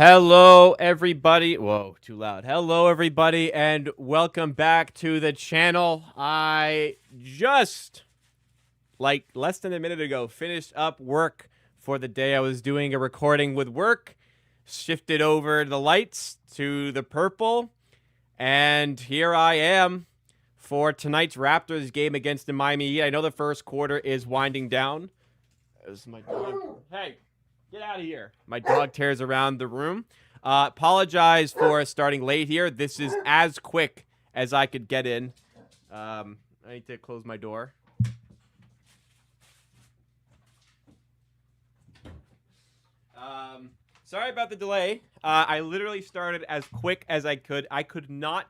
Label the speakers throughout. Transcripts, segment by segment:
Speaker 1: Hello, everybody. Whoa, too loud. Hello, everybody, and welcome back to the channel. I just, like less than a minute ago, finished up work for the day. I was doing a recording with work, shifted over the lights to the purple, and here I am for tonight's Raptors game against the Miami Heat. I know the first quarter is winding down. Is my dog? Hey. Get out of here. My dog tears around the room. Apologize for starting late here. This is as quick as I could get in. I need to close my door. Sorry about the delay. I literally started as quick as I could. I could not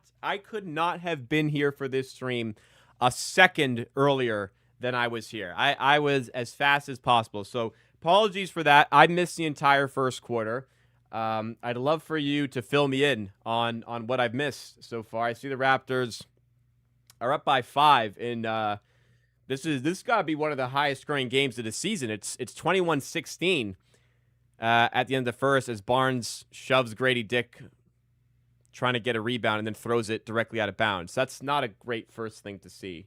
Speaker 1: have been here for this stream a second earlier than I was here. I was as fast as possible. So apologies for that. I missed the entire first quarter. I'd love for you to fill me in on what I've missed so far. I see the Raptors are up by 5 in this got to be one of the highest scoring games of the season. It's 21-16 at the end of the first as Barnes shoves Grady Dick trying to get a rebound and then throws it directly out of bounds. That's not a great first thing to see.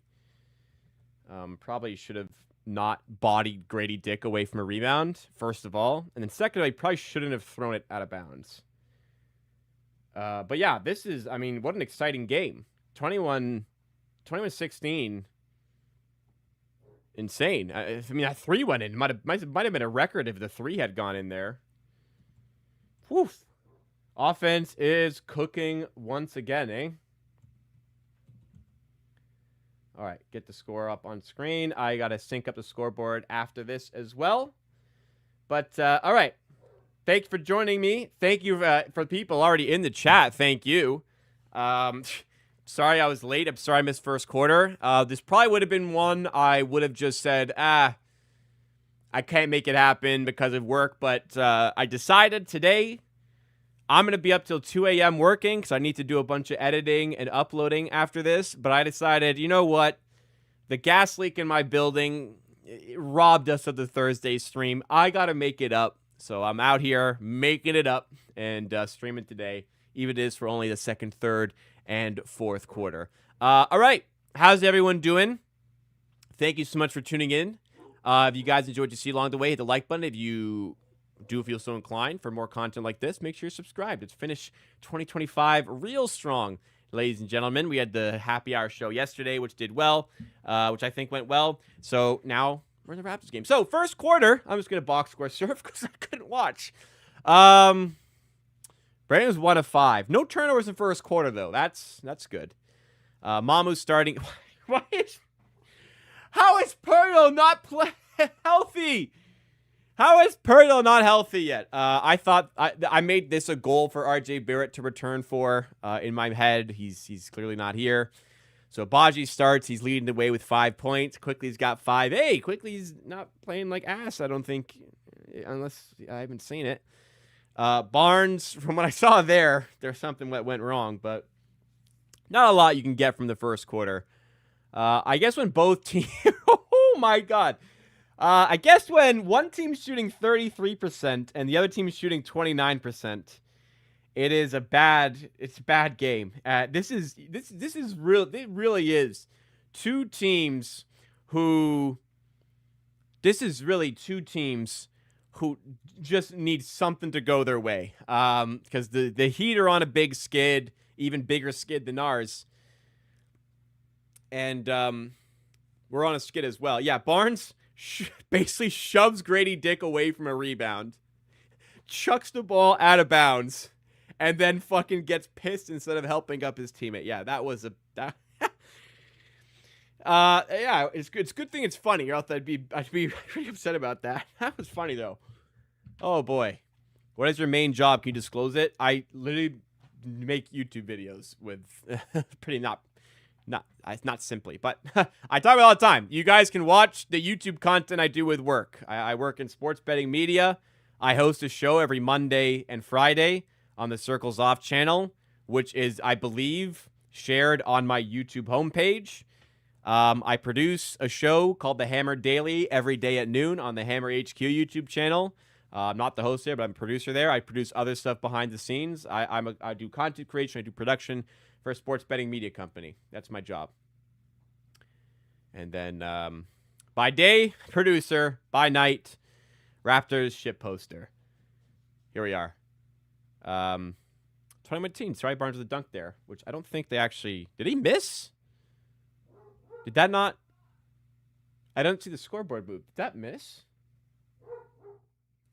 Speaker 1: Probably should have not bodied Grady Dick away from a rebound, first of all. And then second, I probably shouldn't have thrown it out of bounds. But yeah, this is, I mean, what an exciting game. 21-16. Insane. I mean, that 3 went in. Might have been a record if the 3 had gone in there. Whew. Offense is cooking once again, eh? All right, get the score up on screen. I got to sync up the scoreboard after this as well. But, all right. Thank you for joining me. Thank you for people already in the chat. Thank you. Sorry I was late. I'm sorry I missed first quarter. This probably would have been one I would have just said, I can't make it happen because of work. But I decided today I'm going to be up till 2 a.m. working because I need to do a bunch of editing and uploading after this. But I decided, you know what? The gas leak in my building robbed us of the Thursday stream. I got to make it up. So I'm out here making it up and streaming today, even if it is for only the second, third, and fourth quarter. All right. How's everyone doing? Thank you so much for tuning in. If you guys enjoyed what you see along the way, hit the like button. If you do feel so inclined for more content like this, make sure you're subscribed. Let's finish 2025 real strong, ladies and gentlemen. We had the Happy Hour show yesterday, which did well, which I think went well. So now we're in the Raptors game. So first quarter, I'm just going to box score surf because I couldn't watch. Brandon was 1 of 5. No turnovers in first quarter, though. That's good. Mamu's starting. How is Pirtle not healthy? How is Pirtle not healthy yet? I thought I made this a goal for RJ Barrett to return for. In my head, he's clearly not here. So Baji starts. He's leading the way with 5 points. Quickly's got 5. Hey, Quickly's not playing like ass, I don't think, unless I haven't seen it. Barnes, from what I saw there's something that went wrong, but not a lot you can get from the first quarter. I guess when both teams... oh, my God. I guess when one team's shooting 33% and the other team's shooting 29%, it's a bad game. This is real. It really is two teams who just need something to go their way. Because the Heat are on a big skid, even bigger skid than ours. And we're on a skid as well. Yeah, Barnes basically shoves Grady Dick away from a rebound, chucks the ball out of bounds, and then fucking gets pissed instead of helping up his teammate. Yeah, that was yeah, it's good. It's a good thing it's funny, or else I'd be pretty upset about that. That was funny though. Oh boy, what is your main job? Can you disclose it? I literally make YouTube videos with pretty not simply, but I talk about it all the time. You guys can watch the YouTube content I do with work. I work in sports betting media. I host a show every Monday and Friday on the Circles Off channel, which is, I believe, shared on my YouTube homepage. I produce a show called The Hammer Daily every day at noon on the Hammer HQ YouTube channel. I'm not the host there, but I'm a producer there. I produce other stuff behind the scenes. I do content creation. I do production for a sports betting media company. That's my job. And then by day, producer. By night, Raptors ship poster. Here we are. 2019. Sorry, Barnes with a dunk there, which I don't think they actually... Did he miss? Did that not... I don't see the scoreboard move. Did that miss?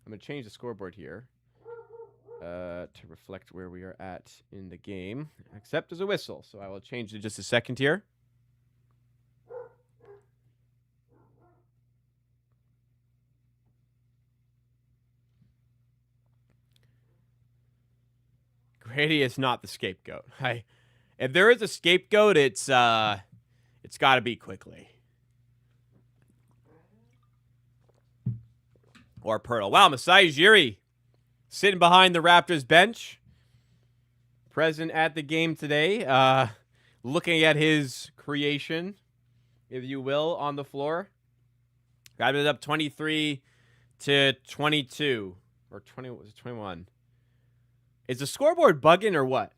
Speaker 1: I'm going to change the scoreboard here to reflect where we are at in the game, except as a whistle. So I will change it in just a second here. Grady is not the scapegoat. If there is a scapegoat, it's got to be Quickly. Or Pirtle. Wow, Masai Ujiri sitting behind the Raptors bench. Present at the game today. Looking at his creation, if you will, on the floor. Got it up 23 to 22. Or 20, was it 21? Is the scoreboard bugging or what?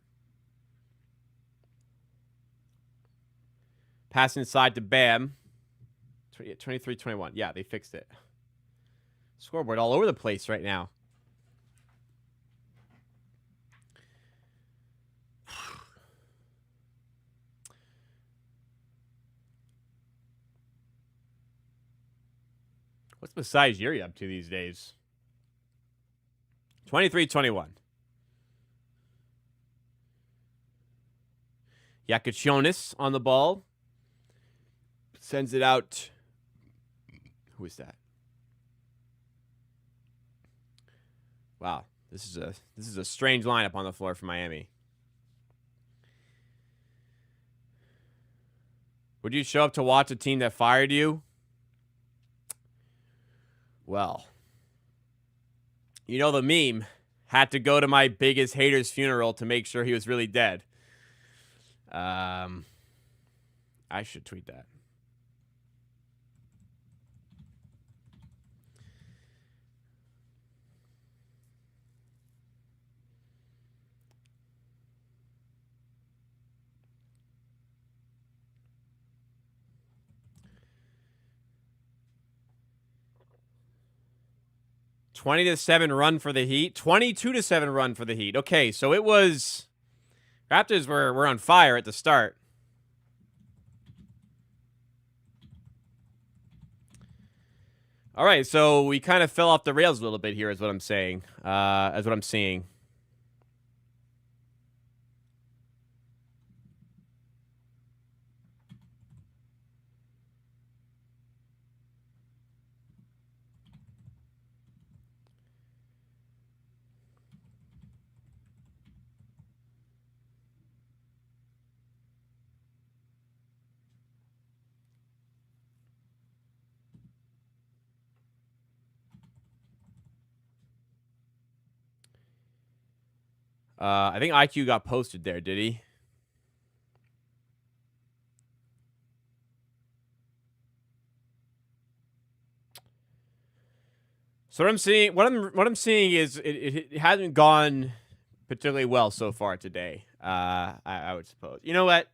Speaker 1: Pass inside to Bam. 23-21. Yeah, they fixed it. Scoreboard all over the place right now. What's Masai Ujiri up to these days? 23-21. Yakachonis on the ball. Sends it out. Who is that? Wow, this is a strange lineup on the floor for Miami. Would you show up to watch a team that fired you? Well, you know the meme, had to go to my biggest hater's funeral to make sure he was really dead. I should tweet that. (20-7) run for the Heat. 22-7 run for the Heat. Okay, so it was... Raptors were on fire at the start. All right, so we kind of fell off the rails a little bit here is what I'm saying. As what I'm seeing. I think IQ got posted there, did he? So what I'm seeing is it hasn't gone particularly well so far today. I would suppose. You know what?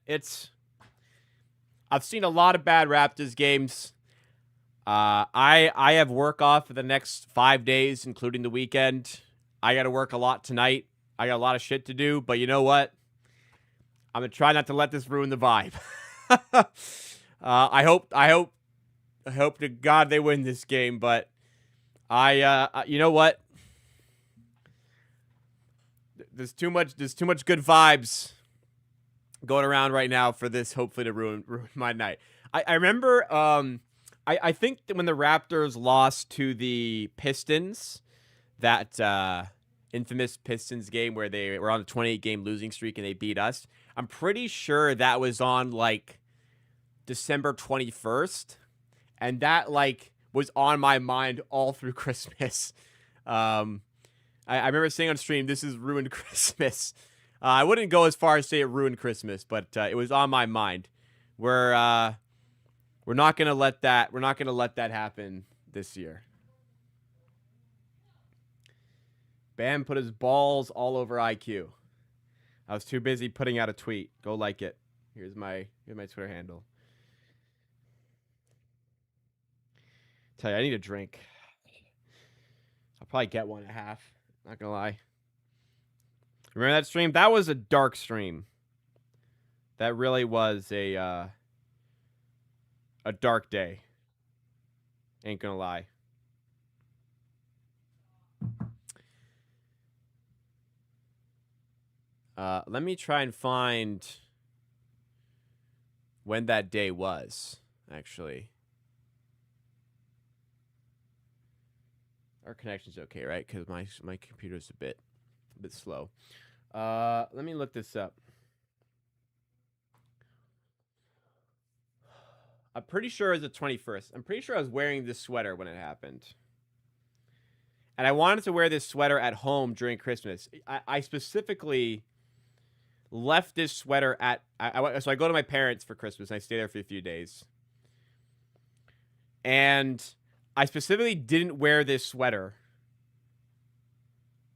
Speaker 1: I've seen a lot of bad Raptors games. I have work off for the next 5 days, including the weekend. I got to work a lot tonight. I got a lot of shit to do, but you know what? I'm gonna try not to let this ruin the vibe. I hope to God they win this game, but you know what? There's too much good vibes going around right now for this, hopefully, to ruin my night. I remember, I think that when the Raptors lost to the Pistons, that infamous Pistons game where they were on a 28-game losing streak and they beat us, I'm pretty sure that was on, like, December 21st, and that, like, was on my mind all through Christmas. I remember saying on stream, this is ruined Christmas. I wouldn't go as far as say it ruined Christmas, but it was on my mind. We're not gonna let that happen this year. Bam put his balls all over IQ. I was too busy putting out a tweet. Go like it. Here's my Twitter handle. Tell you, I need a drink. I'll probably get one at half. Not gonna lie. Remember that stream? That was a dark stream. That really was a dark day. Ain't gonna lie. Let me try and find when that day was, actually. Our connection's okay, right? Because my computer's a bit slow. Let me look this up. I'm pretty sure it was the 21st. I'm pretty sure I was wearing this sweater when it happened. And I wanted to wear this sweater at home during Christmas. I specifically left this sweater at... So I go to my parents for Christmas, and I stay there for a few days. And I specifically didn't wear this sweater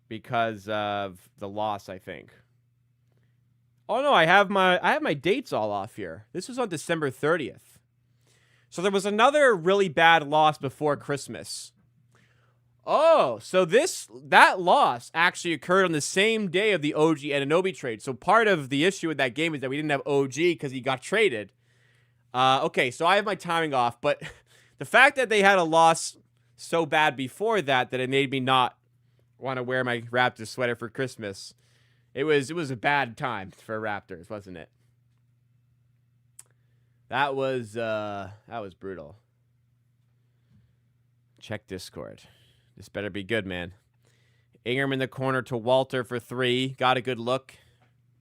Speaker 1: because of the loss, I think. Oh, no, I have my dates all off here. This was on December 30th. So there was another really bad loss before Christmas. Oh, so that loss actually occurred on the same day of the OG Anunoby trade. So part of the issue with that game is that we didn't have OG because he got traded. Okay, so I have my timing off, but the fact that they had a loss so bad before that it made me not want to wear my Raptors sweater for Christmas. It was a bad time for Raptors, wasn't it? That was brutal. Check Discord. This better be good, man. Ingram in the corner to Walter for 3. Got a good look.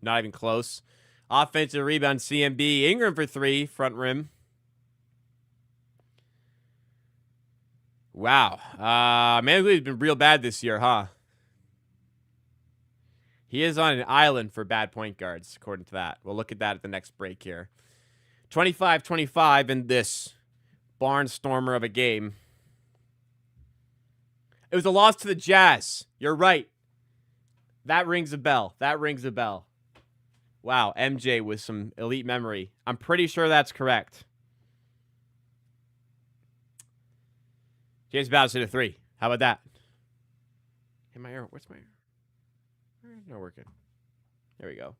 Speaker 1: Not even close. Offensive rebound, CMB. Ingram for 3. Front rim. Wow. Manley's been real bad this year, huh? He is on an island for bad point guards, according to that. We'll look at that at the next break here. 25-25 in this barnstormer of a game. It was a loss to the Jazz. You're right. That rings a bell. Wow, MJ with some elite memory. I'm pretty sure that's correct. James Bowers hit a 3. How about that? Hey, my arrow. Where's my arrow? Not working. There we go.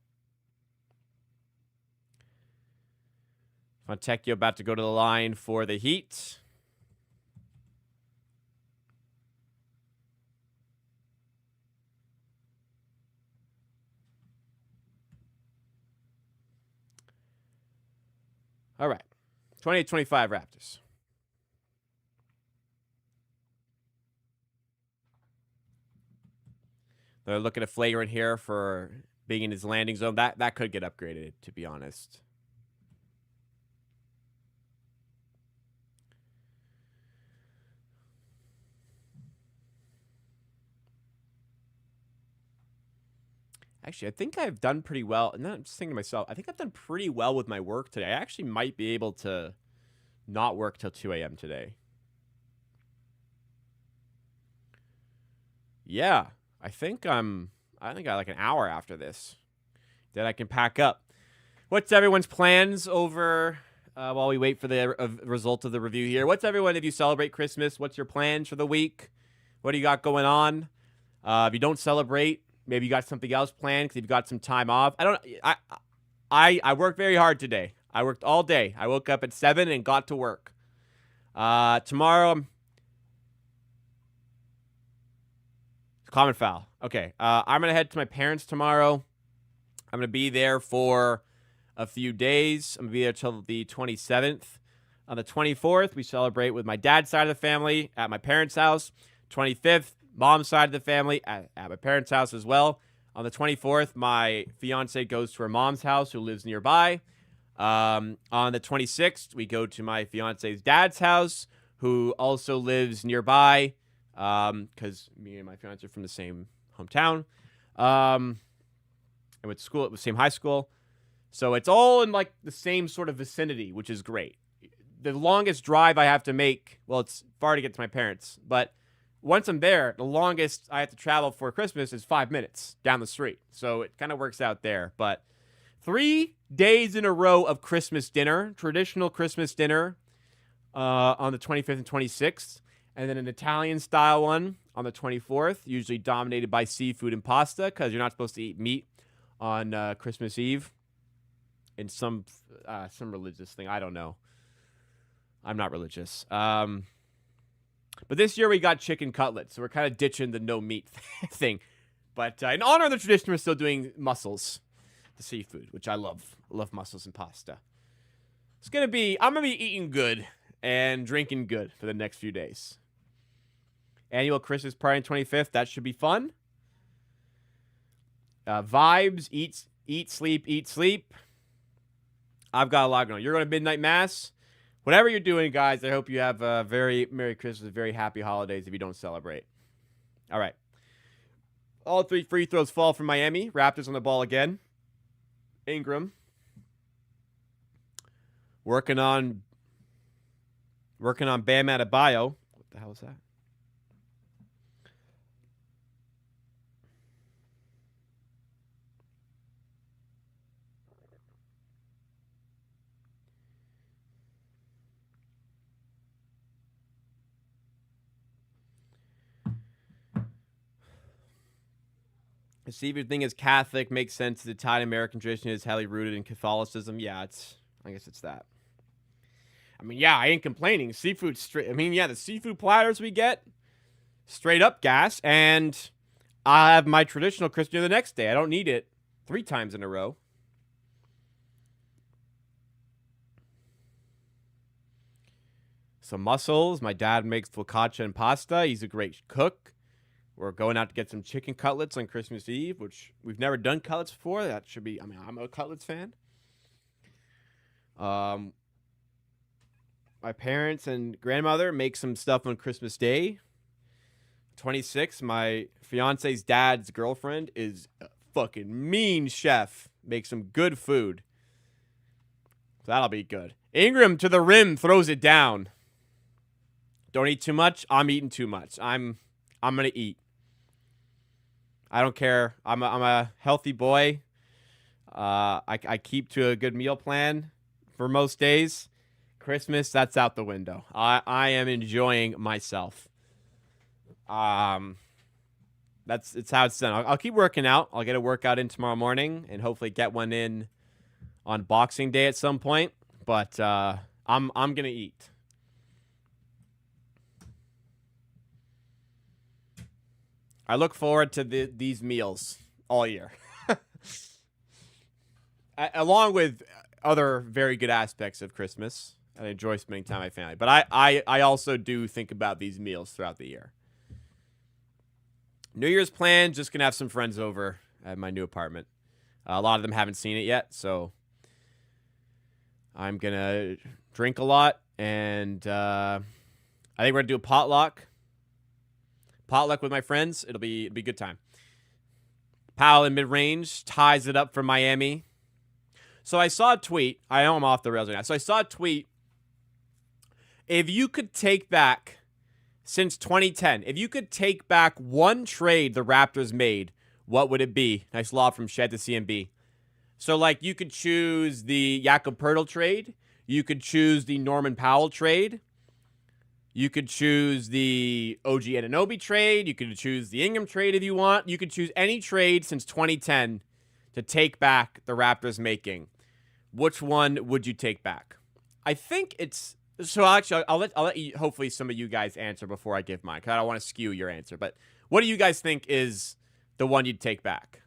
Speaker 1: Fontecchio about to go to the line for the Heat. All right. 28-25 Raptors. They're looking at flagrant here for being in his landing zone. That could get upgraded, to be honest. Actually, I think I've done pretty well. And then I'm just thinking to myself, I think I've done pretty well with my work today. I actually might be able to not work till 2 a.m. today. Yeah, I think I like an hour after this. Then I can pack up. What's everyone's plans over while we wait for the result of the review here? What's everyone, if you celebrate Christmas, what's your plans for the week? What do you got going on? If you don't celebrate, maybe you got something else planned because you've got some time off. I worked very hard today. I worked all day. I woke up at 7 and got to work. Tomorrow, common foul. Okay. I'm going to head to my parents tomorrow. I'm going to be there for a few days. I'm going to be there till the 27th. On the 24th, we celebrate with my dad's side of the family at my parents' house. 25th, mom's side of the family at my parents' house as well. On the 24th, my fiance goes to her mom's house, who lives nearby. On the 26th, we go to my fiance's dad's house, who also lives nearby, because me and my fiance are from the same hometown. And went to school at the same high school. So it's all in like the same sort of vicinity, which is great. The longest drive I have to make, well, it's far to get to my parents, but once I'm there, the longest I have to travel for Christmas is 5 minutes down the street. So it kind of works out there. But 3 days in a row of Christmas dinner, traditional Christmas dinner on the 25th and 26th, and then an Italian-style one on the 24th, usually dominated by seafood and pasta because you're not supposed to eat meat on Christmas Eve in some religious thing. I don't know. I'm not religious. But this year we got chicken cutlets, so we're kind of ditching the no meat thing. But in honor of the tradition, we're still doing mussels, the seafood, which I love. I love mussels and pasta. I'm gonna be eating good and drinking good for the next few days. Annual Christmas party on 25th. That should be fun. Vibes, eat, sleep. I've got a lot going on. You're going to midnight mass. Whatever you're doing, guys, I hope you have a very Merry Christmas, very happy holidays if you don't celebrate. All right. All 3 free throws fall from Miami. Raptors on the ball again. Ingram. Working on Bam Adebayo. What the hell is that? The seafood thing is Catholic, makes sense. The Italian American tradition is heavily rooted in Catholicism. Yeah, I guess it's that. I mean, yeah, I ain't complaining. Seafood straight. I mean, yeah, the seafood platters we get, straight up gas, and I have my traditional Christmas dinner the next day. I don't need it 3 times in a row. Some mussels. My dad makes focaccia and pasta. He's a great cook. We're going out to get some chicken cutlets on Christmas Eve, which we've never done cutlets before. That should be, I mean, I'm a cutlets fan. My parents and grandmother make some stuff on Christmas Day. 26, my fiance's dad's girlfriend is a fucking mean chef. Makes some good food. So that'll be good. Ingram to the rim throws it down. Don't eat too much. I'm eating too much. I'm gonna eat. I don't care. I'm a healthy boy. I keep to a good meal plan for most days. Christmas, that's out the window. I am enjoying myself. It's how it's done. I'll keep working out. I'll get a workout in tomorrow morning and hopefully get one in on Boxing Day at some point. But I'm gonna eat. I look forward to these meals all year. Along with other very good aspects of Christmas. I enjoy spending time with my family. But I also do think about these meals throughout the year. New Year's plan, just going to have some friends over at my new apartment. A lot of them haven't seen it yet, so I'm going to drink a lot. And I think we're going to do a potluck. Potluck with my friends. It'll be a good time. Powell in mid-range ties it up for Miami. So I saw a tweet. I know I'm off the rails right now. So I saw a tweet. If you could take back, since 2010, if you could take back one trade the Raptors made, what would it be? Nice lob from Shed to CMB. So, like, you could choose the Jakob Poeltl trade. You could choose the Norman Powell trade. You could choose the OG Anunoby trade. You could choose the Ingram trade if you want. You could choose any trade since 2010 to take back the Raptors making. Which one would you take back? I think it's... So actually, I'll let you, hopefully some of you guys answer before I give mine, because I don't want to skew your answer. But what do you guys think is the one you'd take back?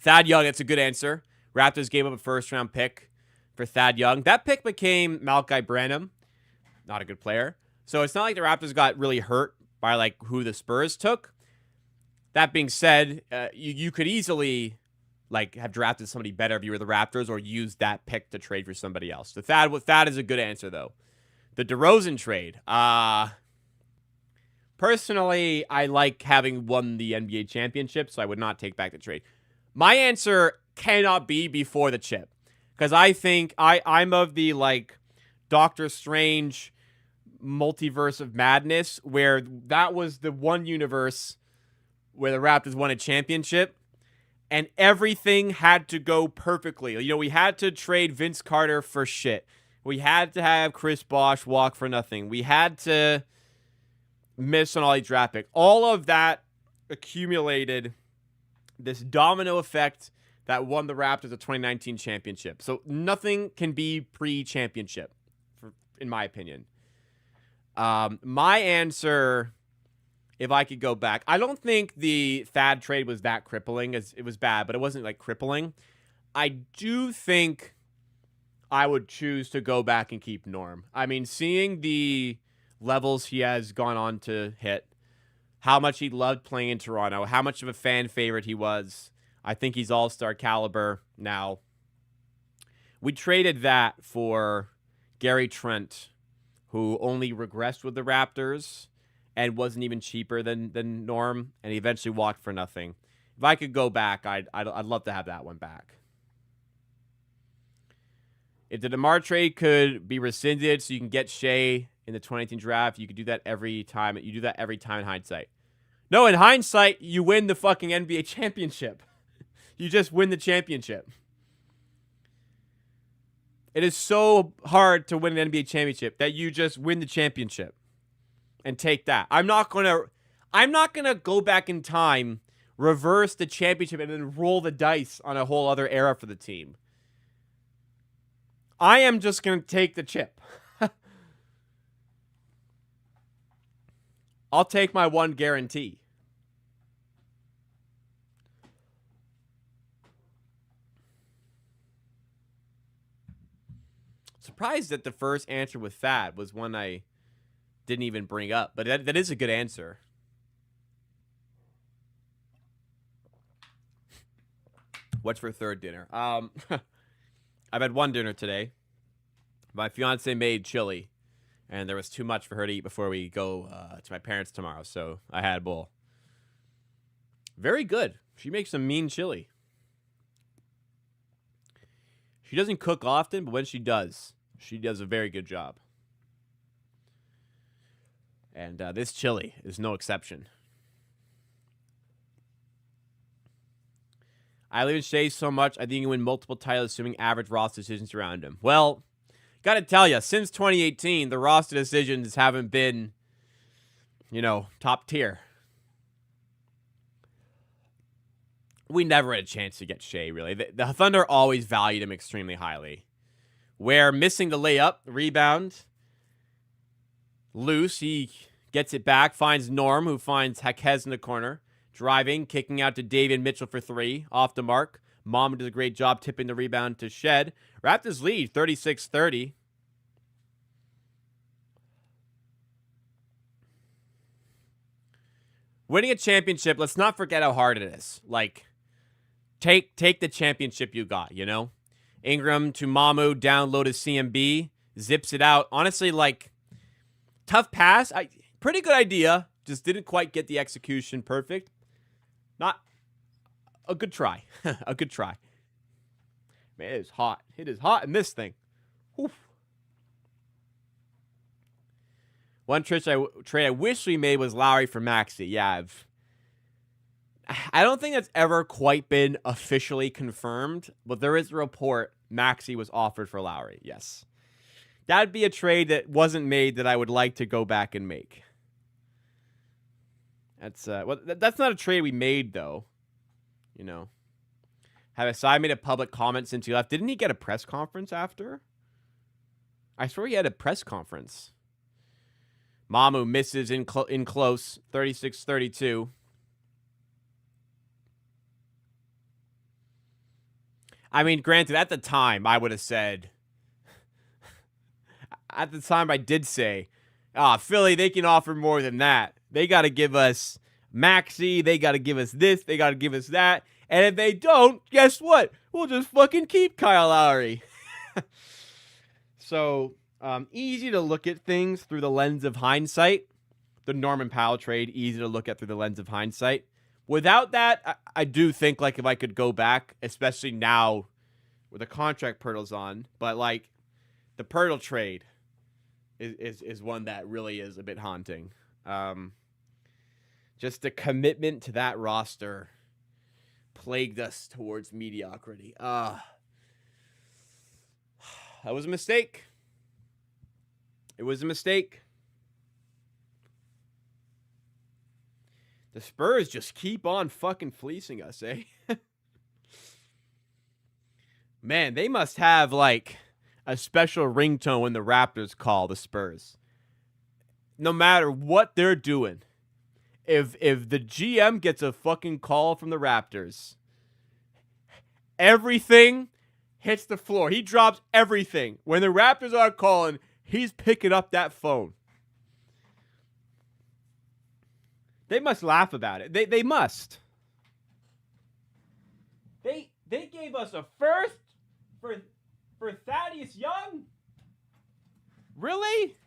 Speaker 1: Thad Young, that's a good answer. Raptors gave up a first-round pick for Thad Young. That pick became Malachi Branham. Not a good player. So it's not like the Raptors got really hurt by like who the Spurs took. That being said, you could easily like have drafted somebody better if you were the Raptors, or use that pick to trade for somebody else. The Thad is a good answer though. The DeRozan trade. Personally, I like having won the NBA championship, so I would not take back the trade. My answer cannot be before the chip, because I think I'm of the like Doctor Strange multiverse of madness where that was the one universe where the Raptors won a championship and everything had to go perfectly. You know, we had to trade Vince Carter for shit. We had to have Chris Bosh walk for nothing. We had to miss on all these draft picks. All of that accumulated this domino effect that won the Raptors a 2019 championship. So nothing can be pre-championship, in my opinion. My answer, if I could go back, I don't think the Thad trade was that crippling. It was bad, but it wasn't like crippling. I do think I would choose to go back and keep Norm. I mean, seeing the levels he has gone on to hit, how much he loved playing in Toronto, how much of a fan favorite he was. I think he's all-star caliber now. We traded that for Gary Trent, who only regressed with the Raptors and wasn't even cheaper than Norm, and he eventually walked for nothing. If I could go back, I'd love to have that one back. If the DeMar trade could be rescinded so you can get Shea in the 2018 draft, you could do that every time. You do that every time in hindsight. No, in hindsight, you win the fucking NBA championship. You just win the championship. It is so hard to win an NBA championship that you just win the championship and take that. I'm not gonna go back in time, reverse the championship, and then roll the dice on a whole other era for the team. I am just gonna take the chip. I'll take my one guarantee. Surprised that the first answer with Thad was one I didn't even bring up, but that is a good answer. What's for third dinner? I've had one dinner today. My fiance made chili, and there was too much for her to eat before we go to my parents tomorrow, so I had a bowl. Very good. She makes some mean chili. She doesn't cook often, but when she does a very good job. And this chili is no exception. I believe in Shea so much, I think he can win multiple titles assuming average roster decisions around him. Well, got to tell you, since 2018, the roster decisions haven't been, top tier. We never had a chance to get Shea, really. The Thunder always valued him extremely highly. Where missing the layup, rebound, loose, he gets it back, finds Norm, who finds Jaquez in the corner. Driving, kicking out to David Mitchell for three, off the mark. Mom does a great job tipping the rebound to Shed. Raptors lead 36-30. Winning a championship, let's not forget how hard it is. Like, take the championship you got, Ingram to Mamu, down low to CMB, zips it out. Honestly, tough pass. Pretty good idea. Just didn't quite get the execution perfect. Not a good try. A good try. Man, it is hot. It is hot in this thing. Oof. One trade I wish we made was Lowry for Maxey. Yeah, I don't think that's ever quite been officially confirmed, but there is a report Maxey was offered for Lowry. Yes. That'd be a trade that wasn't made that I would like to go back and make. That's not a trade we made, though. Have Asai made a public comment since he left? Didn't he get a press conference after? I swear he had a press conference. Mamu misses in close, 36-32. I mean, granted, at the time, I would have said... At the time, I did say, Philly, they can offer more than that. They got to give us Maxey. They got to give us this. They got to give us that. And if they don't, guess what? We'll just fucking keep Kyle Lowry. So, easy to look at things through the lens of hindsight. The Norman Powell trade, easy to look at through the lens of hindsight. Without that, I do think, if I could go back, especially now with the contract Pirtle's on, but, the Pirtle trade, is one that really is a bit haunting. Just the commitment to that roster plagued us towards mediocrity. That was a mistake. It was a mistake. The Spurs just keep on fucking fleecing us, eh? Man, they must have like a special ringtone when the Raptors call the Spurs. No matter what they're doing, if the GM gets a fucking call from the Raptors, everything hits the floor. He drops everything. When the Raptors are calling, he's picking up that phone. They must laugh about it. They must. They gave us a first for Thaddeus Young? Really?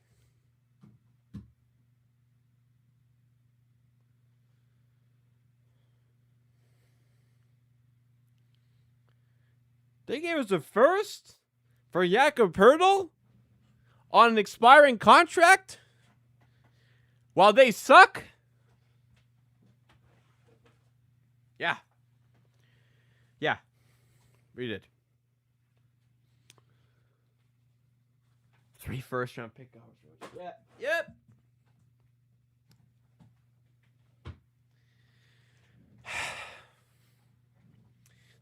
Speaker 1: They gave us a first for Jakob Poeltl on an expiring contract while they suck? Yeah. Yeah. We did. 3 first-round pick offers. Yeah. Yep.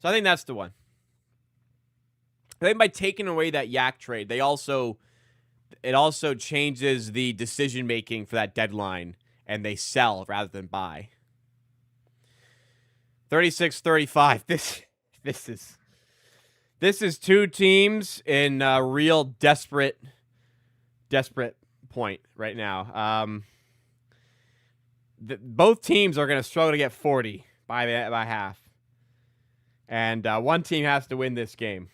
Speaker 1: So I think that's the one. I think by taking away that Yak trade, it also changes the decision making for that deadline, and they sell rather than buy. 36-35. This is two teams in a real desperate point right now. Both teams are going to struggle to get 40 by half, and one team has to win this game.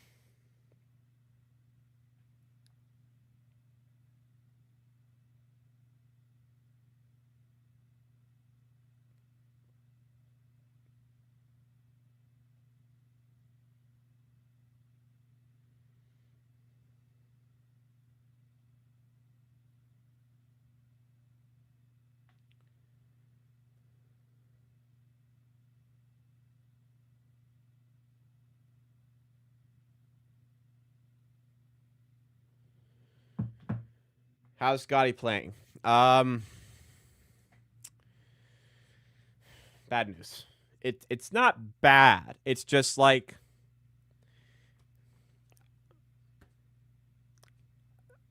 Speaker 1: How's Scotty playing? Bad news. It's not bad. It's just like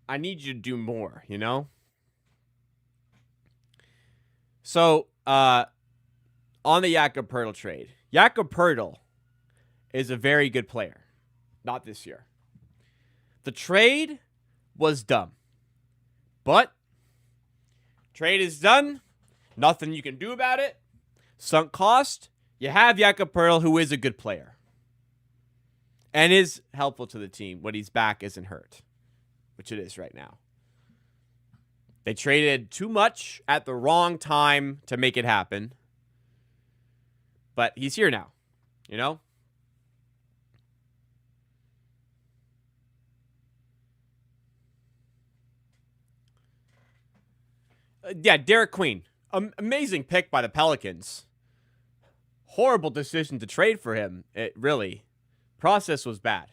Speaker 1: I need you to do more, you know? So, on the Jakob Poeltl trade, Jakob Poeltl is a very good player. Not this year. The trade was dumb. But trade is done. Nothing you can do about it. Sunk cost. You have Jakob Poeltl, who is a good player and is helpful to the team when he's back isn't hurt, which it is right now. They traded too much at the wrong time to make it happen. But he's here now, you know? Yeah, Derek Queen. Amazing pick by the Pelicans. Horrible decision to trade for him. It really. Process was bad.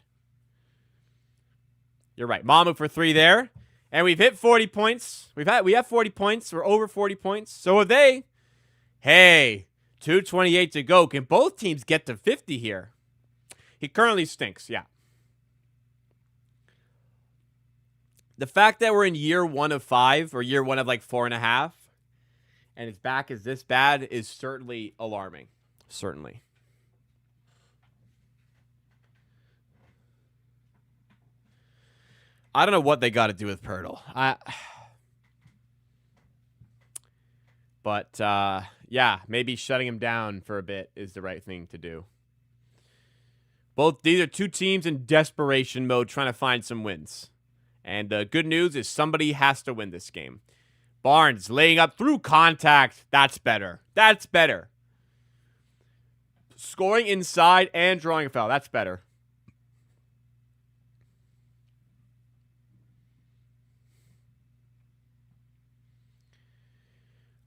Speaker 1: You're right. Mamu for 3 there. And we've hit 40 points. We have 40 points. We're over 40 points. So are they. Hey, 2:28 to go. Can both teams get to 50 here? He currently stinks, yeah. The fact that we're in year 1 of 5 or year 1 of like 4.5 and his back is this bad is certainly alarming. Certainly. I don't know what they got to do with Poeltl. But yeah, maybe shutting him down for a bit is the right thing to do. These are two teams in desperation mode trying to find some wins. And the good news is somebody has to win this game. Barnes laying up through contact. That's better. That's better. Scoring inside and drawing a foul. That's better.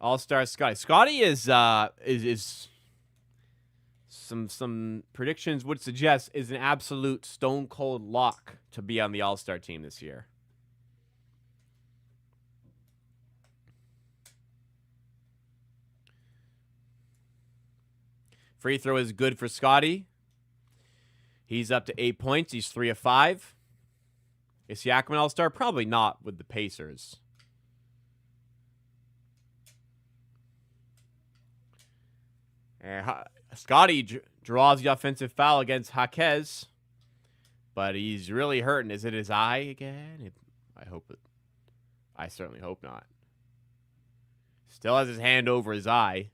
Speaker 1: All-Star Scotty. Scotty is some predictions would suggest is an absolute stone cold lock to be on the All-Star team this year. Free throw is good for Scotty. He's up to 8 points. He's 3 of 5. Is Siakam an All-Star? Probably not with the Pacers. And Scotty draws the offensive foul against Jaquez, but he's really hurting. Is it his eye again? I certainly hope not. Still has his hand over his eye.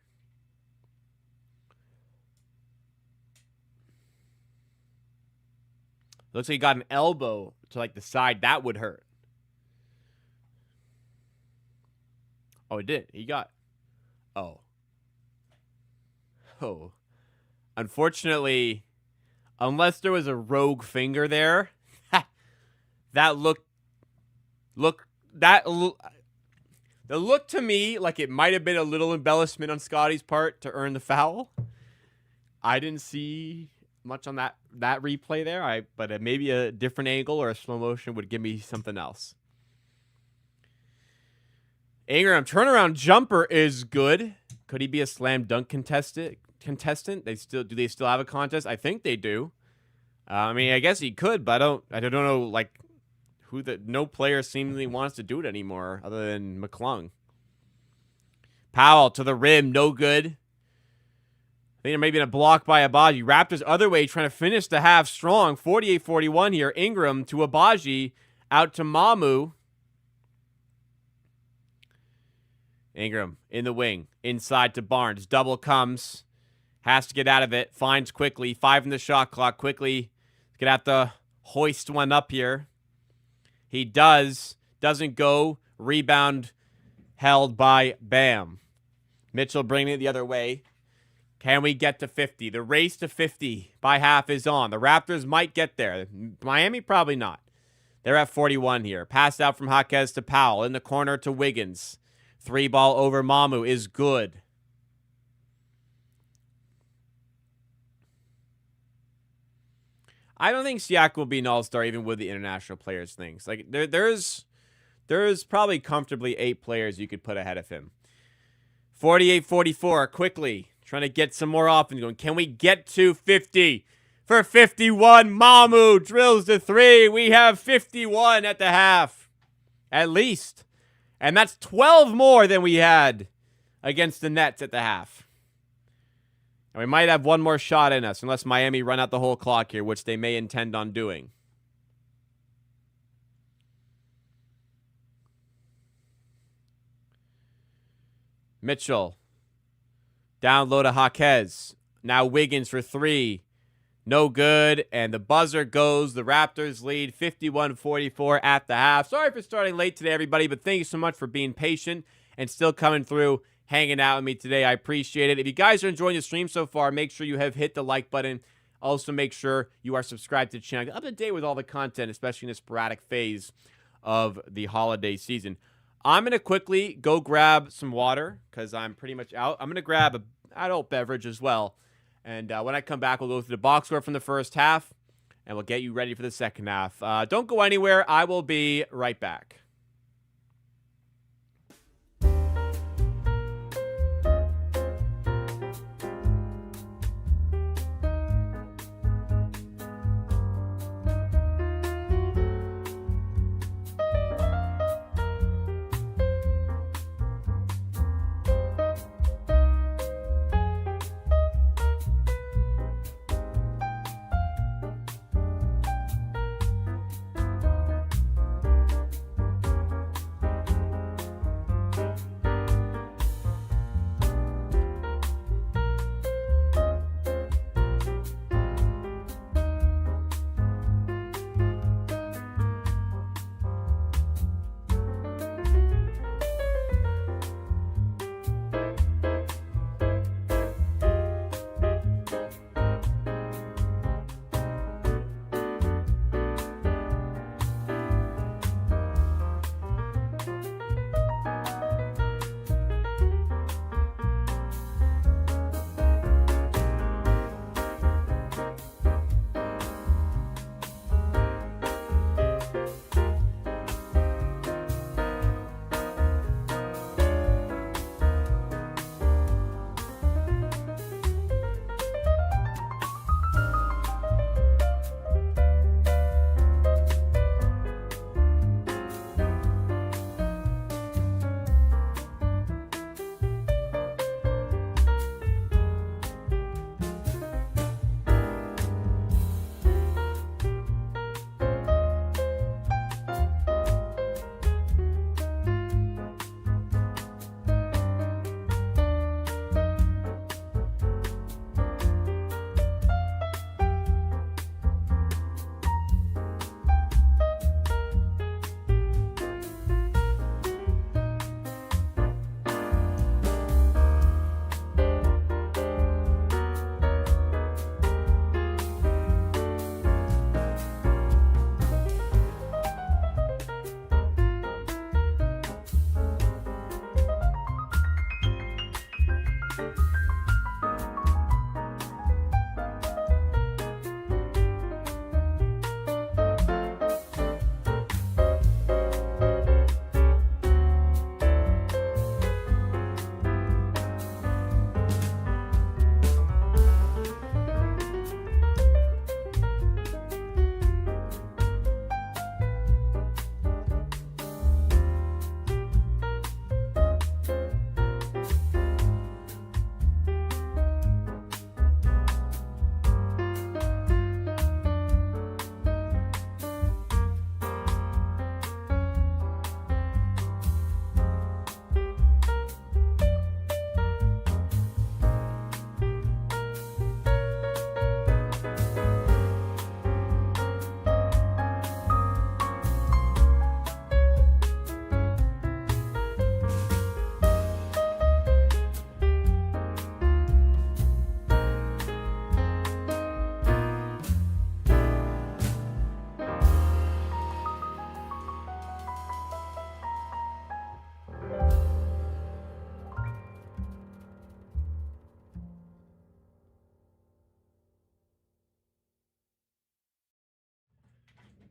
Speaker 1: Looks like he got an elbow to like the side. That would hurt. Oh, it did. He got. Oh. Unfortunately, unless there was a rogue finger there, that looked to me like it might have been a little embellishment on Scotty's part to earn the foul. I didn't see much on that replay there. But maybe a different angle or a slow motion would give me something else. Ingram turnaround jumper is good. Could he be a slam dunk contestant? Do they still have a contest? I think they do. I mean, I guess he could, but I don't know like no player seemingly wants to do it anymore other than McClung. Powell to the rim, no good. I think there may be a block by Agbaji. Raptors other way trying to finish the half strong. 48-41 here. Ingram to Agbaji, out to Mamu. Ingram in the wing, inside to Barnes. Double comes. Has to get out of it. Finds quickly. 5 in the shot clock. Quickly. Gonna have to hoist one up here. He does. Doesn't go. Rebound held by Bam. Mitchell bringing it the other way. Can we get to 50? The race to 50 by half is on. The Raptors might get there. Miami, probably not. They're at 41 here. Pass out from Jaquez to Powell. In the corner to Wiggins. 3 ball over Mamu is good. I don't think Siakam will be an all-star even with the international players things. Like there's probably comfortably 8 players you could put ahead of him. 48-44, quickly. Trying to get some more offense going. Can we get to 50? For 51, Mamu drills the 3. We have 51 at the half. At least. And that's 12 more than we had against the Nets at the half. And we might have one more shot in us unless Miami run out the whole clock here, which they may intend on doing. Mitchell. Down low to Jaquez. Now Wiggins for 3. No good. And the buzzer goes. The Raptors lead 51-44 at the half. Sorry for starting late today, everybody, but thank you so much for being patient and still coming through, hanging out with me today. I appreciate it. If you guys are enjoying the stream so far, make sure you have hit the like button. Also, make sure you are subscribed to the channel. Up to date with all the content, especially in the sporadic phase of the holiday season. I'm going to quickly go grab some water because I'm pretty much out. I'm going to grab an adult beverage as well. And when I come back, we'll go through the box score from the first half, and we'll get you ready for the second half. Don't go anywhere. I will be right back.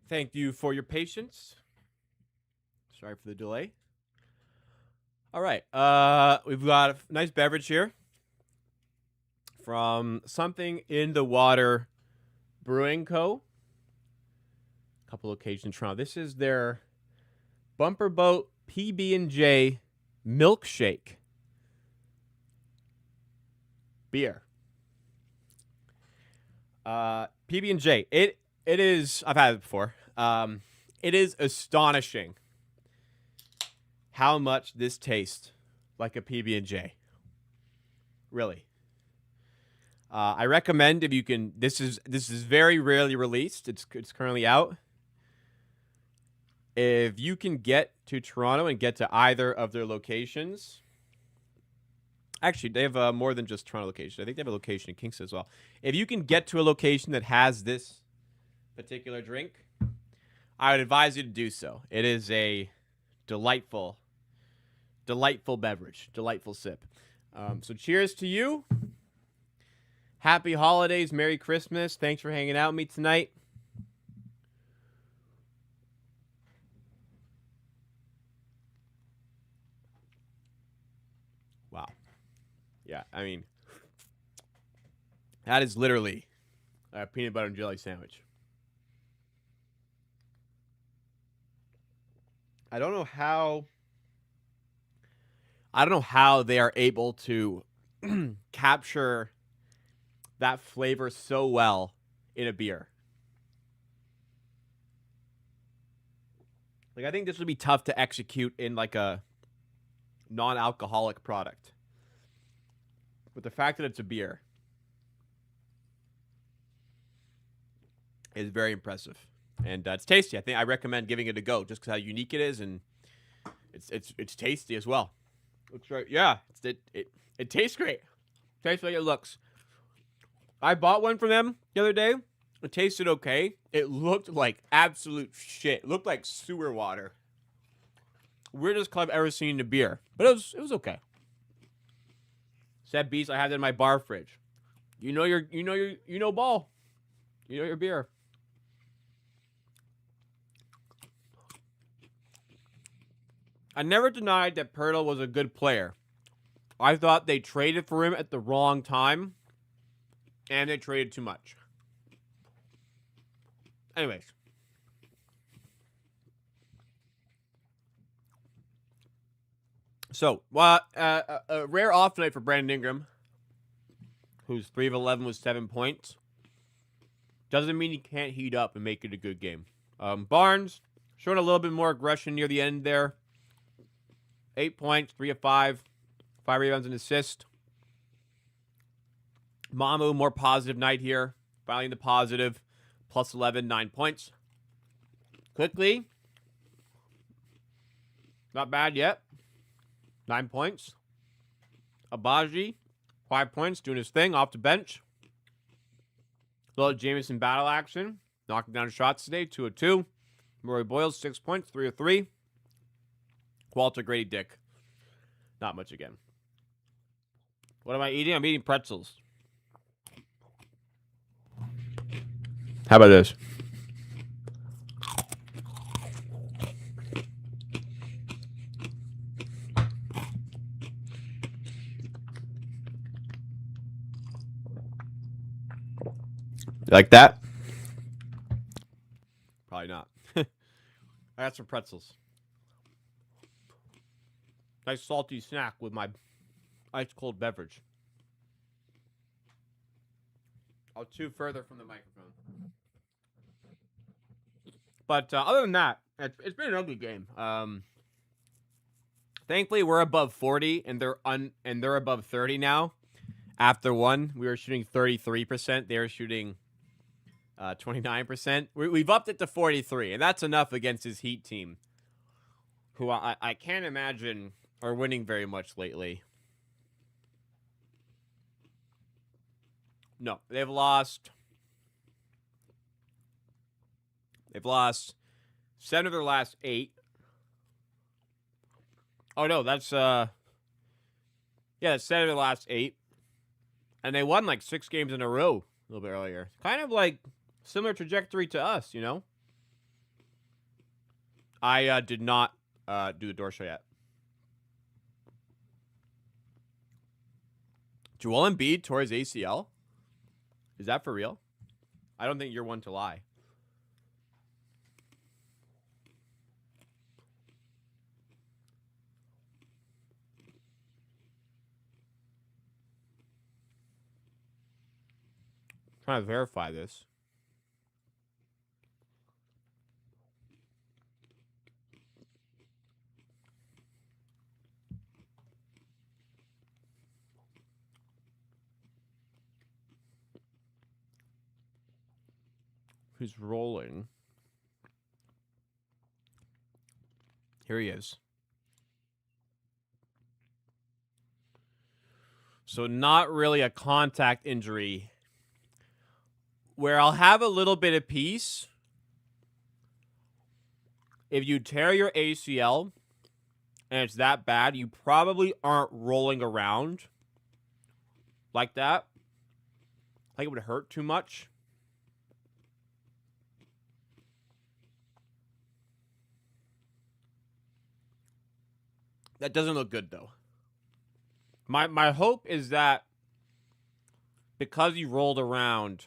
Speaker 1: Thank you for your patience. Sorry for the delay. All right. We've got a nice beverage here from Something in the Water Brewing Co. A couple locations in Toronto. This is their Bumper Boat PB&J Milkshake beer. PB&J. It is. I've had it before. It is astonishing how much this tastes like a PB&J. Really. I recommend if you can. This is very rarely released. It's currently out. If you can get to Toronto and get to either of their locations. Actually, they have more than just Toronto location. I think they have a location in Kingston as well. If you can get to a location that has this particular drink, I would advise you to do so. It is a delightful beverage, delightful sip. So cheers to you. Happy holidays, Merry Christmas. Thanks for hanging out with me tonight. Wow. Yeah, I mean, that is literally a peanut butter and jelly sandwich. I don't know how they are able to capture that flavor so well in a beer. Like, I think this would be tough to execute in like a non-alcoholic product. But the fact that it's a beer is very impressive. And it's tasty. I recommend giving it a go just because how unique it is, and it's tasty as well. Looks right. Yeah, it tastes great. Tastes like it looks. I bought one from them the other day. It tasted okay. It looked like absolute shit. It looked like sewer water. Weirdest club I've ever seen in a beer, but it was okay. Said Beast, I have it in my bar fridge. You know ball. You know your beer. I never denied that Pirtle was a good player. I thought they traded for him at the wrong time, and they traded too much. Anyways. So, a rare off night for Brandon Ingram, who's 3 of 11 with 7 points. Doesn't mean he can't heat up and make it a good game. Barnes, showing a little bit more aggression near the end there. 8 points, 3 of 5. 5 rebounds and assist. Mamu, more positive night here. Finally the positive. Plus 11, 9 points. Quickly. Not bad yet. 9 points. Abaji, 5 points, doing his thing off the bench. Little Jameson battle action. Knocking down shots today, 2 of 2. Murray Boyles, 6 points, 3 of 3. Walter Grady Dick. Not much again. What am I eating? I'm eating pretzels. How about this? You like that? Probably not. I got some pretzels. Nice salty snack with my ice cold beverage. I'll chew further from the microphone. But other than that, it's been an ugly game. Thankfully, we're above 40, and they're above 30 now. After one, we were shooting 33%. They were shooting 29%. We've upped it to 43, and that's enough against his Heat team, who I can't imagine are winning very much lately. No, they've lost 7 of their last 8. Oh no, that's 7 of their last 8. And they won like 6 games in a row a little bit earlier. Kind of like similar trajectory to us, you know? I did not do the door show yet. Joel Embiid tore his ACL? Is that for real? I don't think you're one to lie. I'm trying to verify this. He's rolling. Here he is. So not really a contact injury where I'll have a little bit of peace. If you tear your ACL and it's that bad, you probably aren't rolling around like that. Like it would hurt too much. That doesn't look good, though. My hope is that because you rolled around,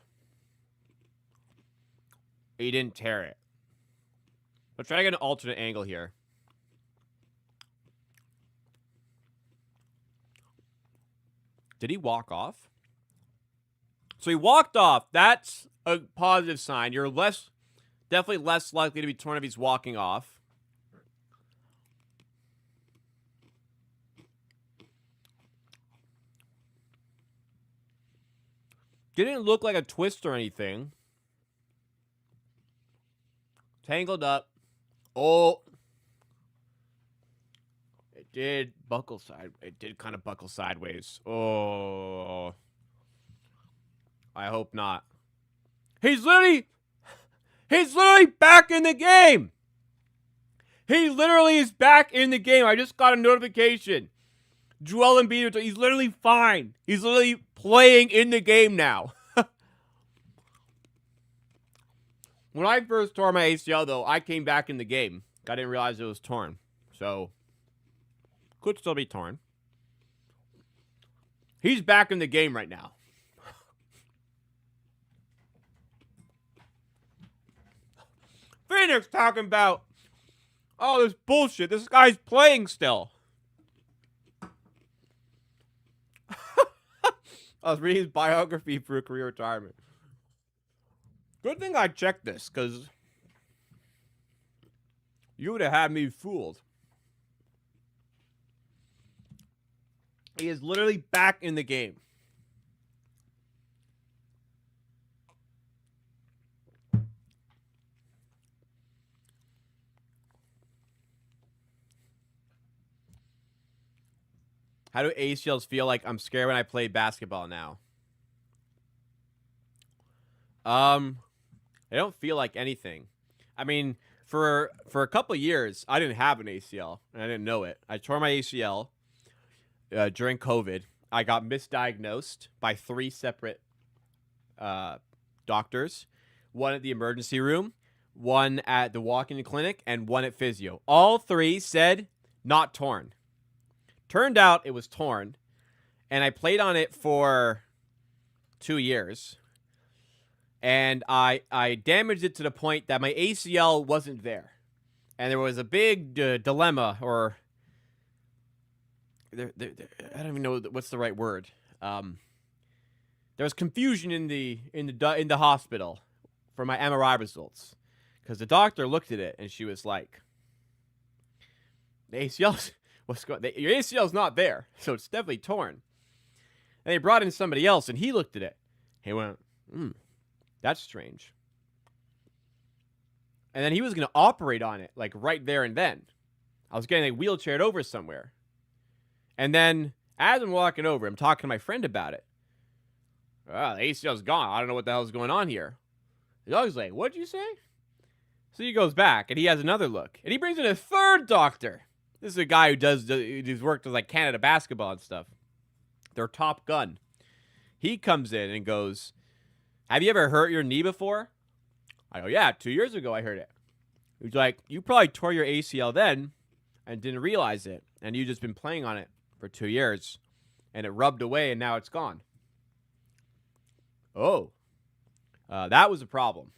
Speaker 1: you didn't tear it. Let's try to get an alternate angle here. Did he walk off? So he walked off. That's a positive sign. You're definitely less likely to be torn if he's walking off. Didn't look like a twist or anything. Tangled up. Oh. It did buckle side. It did kind of buckle sideways. Oh. I hope not. He's literally back in the game. He literally is back in the game. I just got a notification. Joel Embiid, he's literally fine. He's literally playing in the game now. When I first tore my ACL, though, I came back in the game. I didn't realize it was torn. So, could still be torn. He's back in the game right now. Phoenix talking about, oh, this bullshit. This guy's playing still. I was reading his biography for a career retirement. Good thing I checked this, because you would have had me fooled. He is literally back in the game. How do ACLs feel like? I'm scared when I play basketball now. They don't feel like anything. I mean, for a couple of years, I didn't have an ACL, and I didn't know it. I tore my ACL during COVID. I got misdiagnosed by 3 separate doctors. One at the emergency room, one at the walk-in clinic, and one at physio. All 3 said not torn. Turned out it was torn, and I played on it for 2 years. And I damaged it to the point that my ACL wasn't there. And there was a big dilemma, or I don't even know what's the right word. There was confusion in the hospital for my MRI results, because the doctor looked at it and she was like, "The ACL's your ACL's not there, so it's definitely torn." And they brought in somebody else, and he looked at it. He went, "That's strange." And then he was going to operate on it, like right there and then. I was getting wheelchaired over somewhere. And then, as I'm walking over, I'm talking to my friend about it. "Oh, the ACL's gone. I don't know what the hell's going on here." The dog's like, "What'd you say?" So he goes back, and he has another look. And he brings in a third doctor. This is a guy who's worked with like Canada basketball and stuff. Their top gun. He comes in and goes, "Have you ever hurt your knee before?" I go, "Yeah, 2 years ago I hurt it." He was like, you probably tore your ACL then and didn't realize it. And you've just been playing on it for 2 years. And it rubbed away and now it's gone. Oh, that was a problem.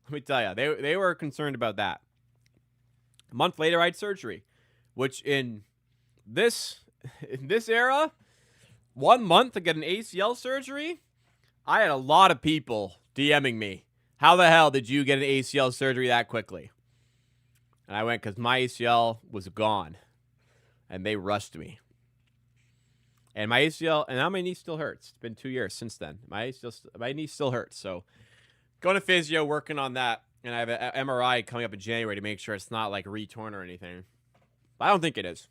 Speaker 1: Let me tell you, they were concerned about that. A month later, I had surgery, which in this era, 1 month to get an ACL surgery, I had a lot of people DMing me. How the hell did you get an ACL surgery that quickly? And I went, because my ACL was gone, and they rushed me. And my ACL, and now my knee still hurts. It's been 2 years since then. My knee still hurts. So going to physio, working on that. And I have an MRI coming up in January to make sure it's not like retorn or anything. But I don't think it is.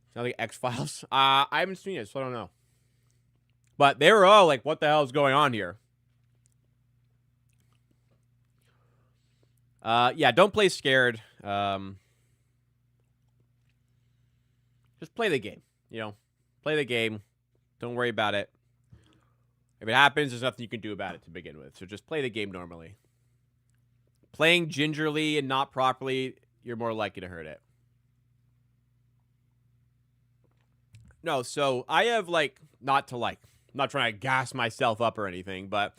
Speaker 1: It's not like X-Files. I haven't seen it, so I don't know. But they were all like, what the hell is going on here? Yeah, don't play scared. Just play the game. Play the game. Don't worry about it. If it happens, there's nothing you can do about it to begin with. So just play the game normally. Playing gingerly and not properly, you're more likely to hurt it. No, so I have I'm not trying to gas myself up or anything, but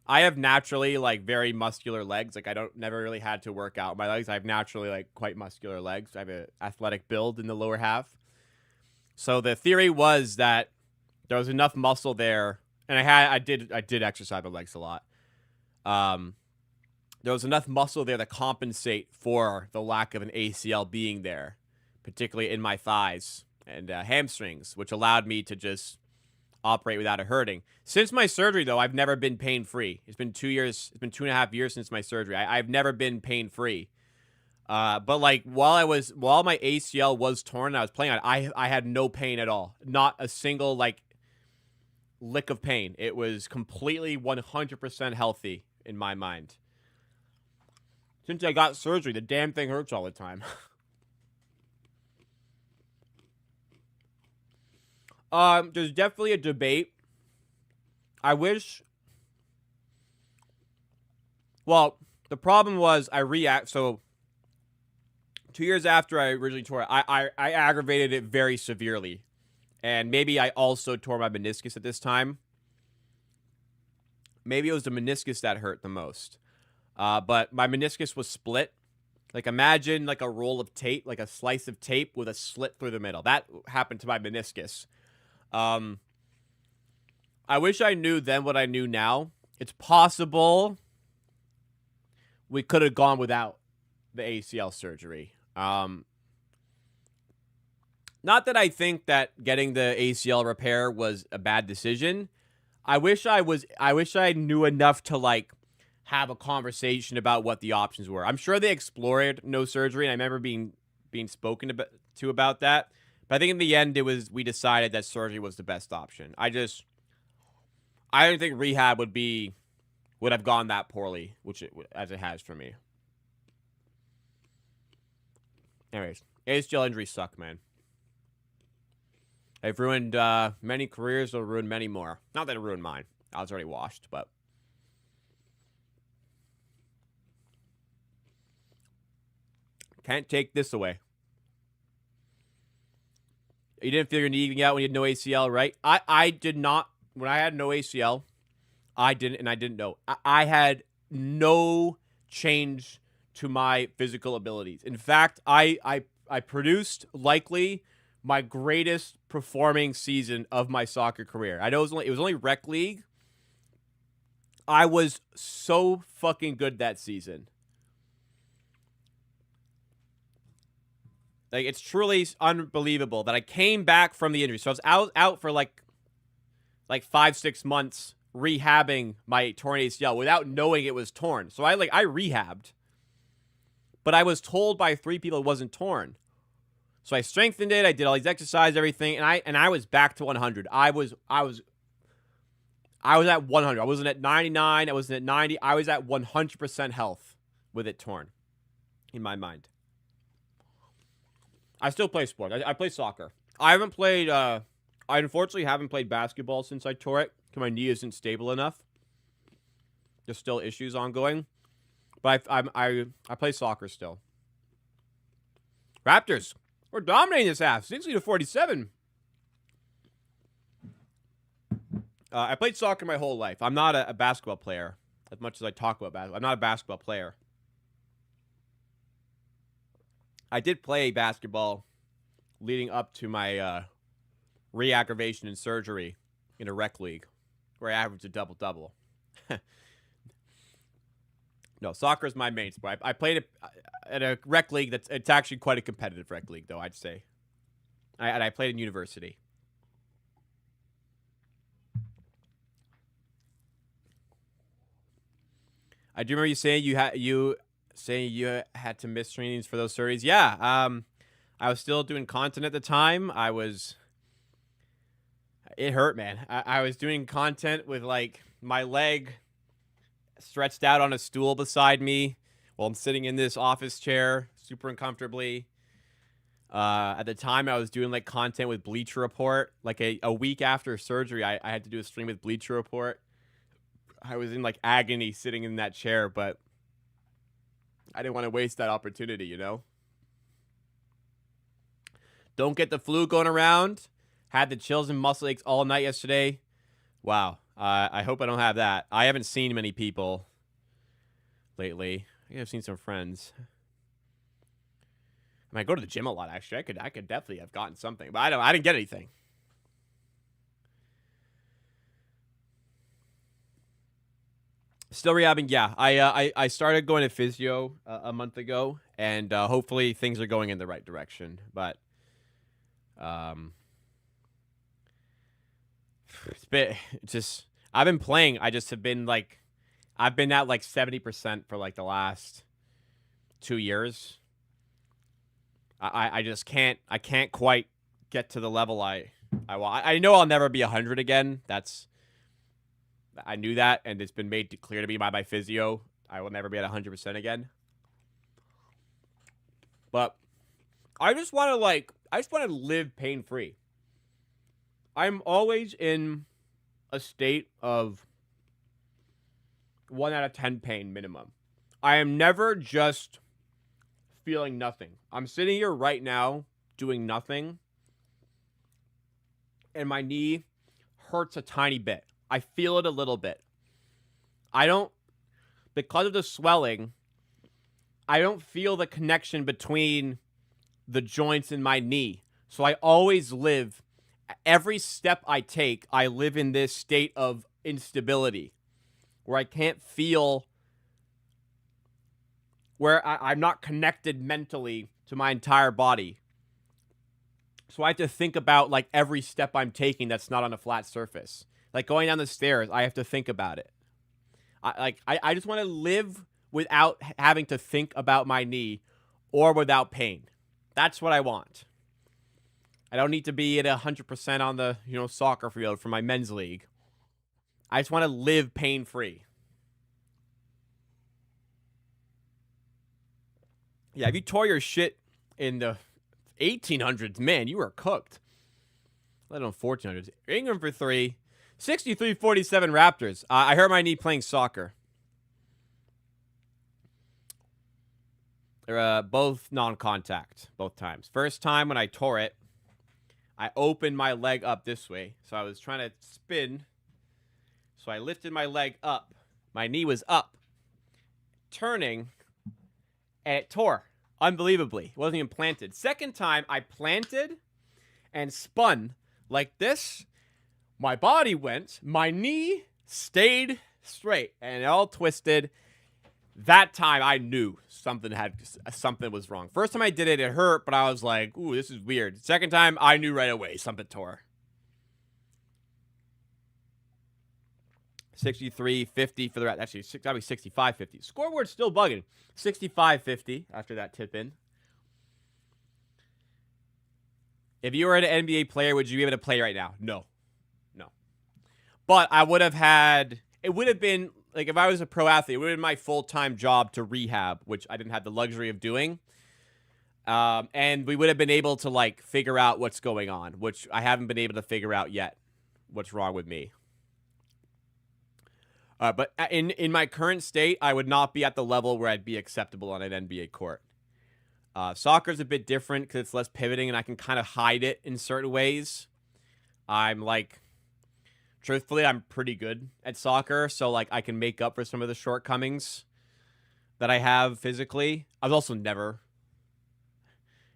Speaker 1: I have naturally very muscular legs. I never really had to work out my legs. I have naturally quite muscular legs. I have an athletic build in the lower half. So the theory was that there was enough muscle there. And I did exercise my legs a lot. There was enough muscle there to compensate for the lack of an ACL being there, particularly in my thighs and hamstrings, which allowed me to just operate without it hurting. Since my surgery, though, I've never been pain-free. It's been 2 years. It's been 2.5 years since my surgery. I've never been pain-free. But while my ACL was torn and I was playing on it, I had no pain at all. Not a single lick of pain. It was completely 100% healthy in my mind. Since I got surgery, the damn thing hurts all the time. There's definitely a debate. I wish. Well, the problem was so 2 years after I originally tore it, I aggravated it very severely. And maybe I also tore my meniscus at this time. Maybe it was the meniscus that hurt the most. But my meniscus was split. Imagine a roll of tape, a slice of tape with a slit through the middle. That happened to my meniscus. I wish I knew then what I knew now. It's possible we could have gone without the ACL surgery. Not that I think that getting the ACL repair was a bad decision. I wish I knew enough to have a conversation about what the options were. I'm sure they explored no surgery, and I remember being spoken about that. But I think in the end we decided that surgery was the best option. I don't think rehab would have gone that poorly, as it has for me. Anyways, ACL injuries suck, man. They've ruined many careers. They'll ruin many more. Not that it ruined mine. I was already washed, but. Can't take this away. You didn't feel your knee even out when you had no ACL, right? I did not. When I had no ACL, I didn't know. I had no change to my physical abilities. In fact, I produced likely my greatest performing season of my soccer career. I know it was only rec league. I was so fucking good that season. It's truly unbelievable that I came back from the injury. So I was out for 5-6 months rehabbing my torn ACL without knowing it was torn. So I rehabbed, but I was told by 3 people it wasn't torn. So I strengthened it. I did all these exercises, everything, and I was back to 100. I was at 100. I wasn't at 99. I wasn't at 90. I was at 100% health with it torn, in my mind. I still play sport. I play soccer. I unfortunately haven't played basketball since I tore it because my knee isn't stable enough. There's still issues ongoing. But I play soccer still. Raptors, we're dominating this half, 60-47. I played soccer my whole life. I'm not a basketball player, as much as I talk about basketball. I'm not a basketball player. I did play basketball leading up to my re-aggravation and surgery in a rec league, where I averaged a double-double. No, soccer is my main sport. I played at a rec league it's actually quite a competitive rec league, though, I'd say. And I played in university. I do remember you saying you had to miss trainings for those surgeries. Yeah, I was still doing content at the time. It hurt, man. I was doing content with like my leg stretched out on a stool beside me while I'm sitting in this office chair super uncomfortably. At the time, I was doing like content with Bleacher Report. Like a week after surgery, I had to do a stream with Bleacher Report. I was in like agony sitting in that chair, but I didn't want to waste that opportunity, you know? Don't get the flu going around. Had the chills and muscle aches all night yesterday. Wow. I hope I don't have that. I haven't seen many people lately. I think I've seen some friends. I mean, I go to the gym a lot, actually. I could definitely have gotten something, but I didn't get anything. Still rehabbing, yeah. I started going to physio a month ago, and hopefully things are going in the right direction. But I've been playing. I just have been like, I've been at like 70% for like the last 2 years. I just can't quite get to the level I want. I know I'll never be 100 again. I knew that, and it's been made clear to me by my physio. I will never be at 100% again. But I just want to live pain-free. I'm always in a state of 1 out of 10 pain minimum. I am never just feeling nothing. I'm sitting here right now doing nothing, and my knee hurts a tiny bit. I feel it a little bit. Because of the swelling, I don't feel the connection between the joints in my knee. So I always live, every step I take, I live in this state of instability where I can't feel, where I'm not connected mentally to my entire body. So I have to think about like every step I'm taking that's not on a flat surface. Like going down the stairs, I have to think about it. I just want to live without having to think about my knee or without pain. That's what I want. I don't need to be at 100% on the, soccer field for my men's league. I just want to live pain-free. Yeah, if you tore your shit in the 1800s, man, you were cooked. Let alone 1400s. Ingram for 3. 63-47 Raptors. I hurt my knee playing soccer. They're both non-contact, both times. First time when I tore it, I opened my leg up this way. So I was trying to spin. So I lifted my leg up. My knee was up, turning, and it tore. Unbelievably. It wasn't even planted. Second time, I planted and spun like this. My body went, my knee stayed straight, and it all twisted. That time, I knew something was wrong. First time I did it, it hurt, but I was like, ooh, this is weird. Second time, I knew right away something tore. 63-50 for the Raptors. Actually, probably 65-50. Scoreboard's still bugging. 65-50 after that tip-in. If you were an NBA player, would you be able to play right now? No. But I would have had, it would have been, like if I was a pro athlete, it would have been my full-time job to rehab, which I didn't have the luxury of doing. And we would have been able to like figure out what's going on, which I haven't been able to figure out yet. What's wrong with me? But in my current state, I would not be at the level where I'd be acceptable on an NBA court. Soccer's a bit different because it's less pivoting, and I can kind of hide it in certain ways. I'm like, truthfully, I'm pretty good at soccer, so like I can make up for some of the shortcomings that I have physically. I was also never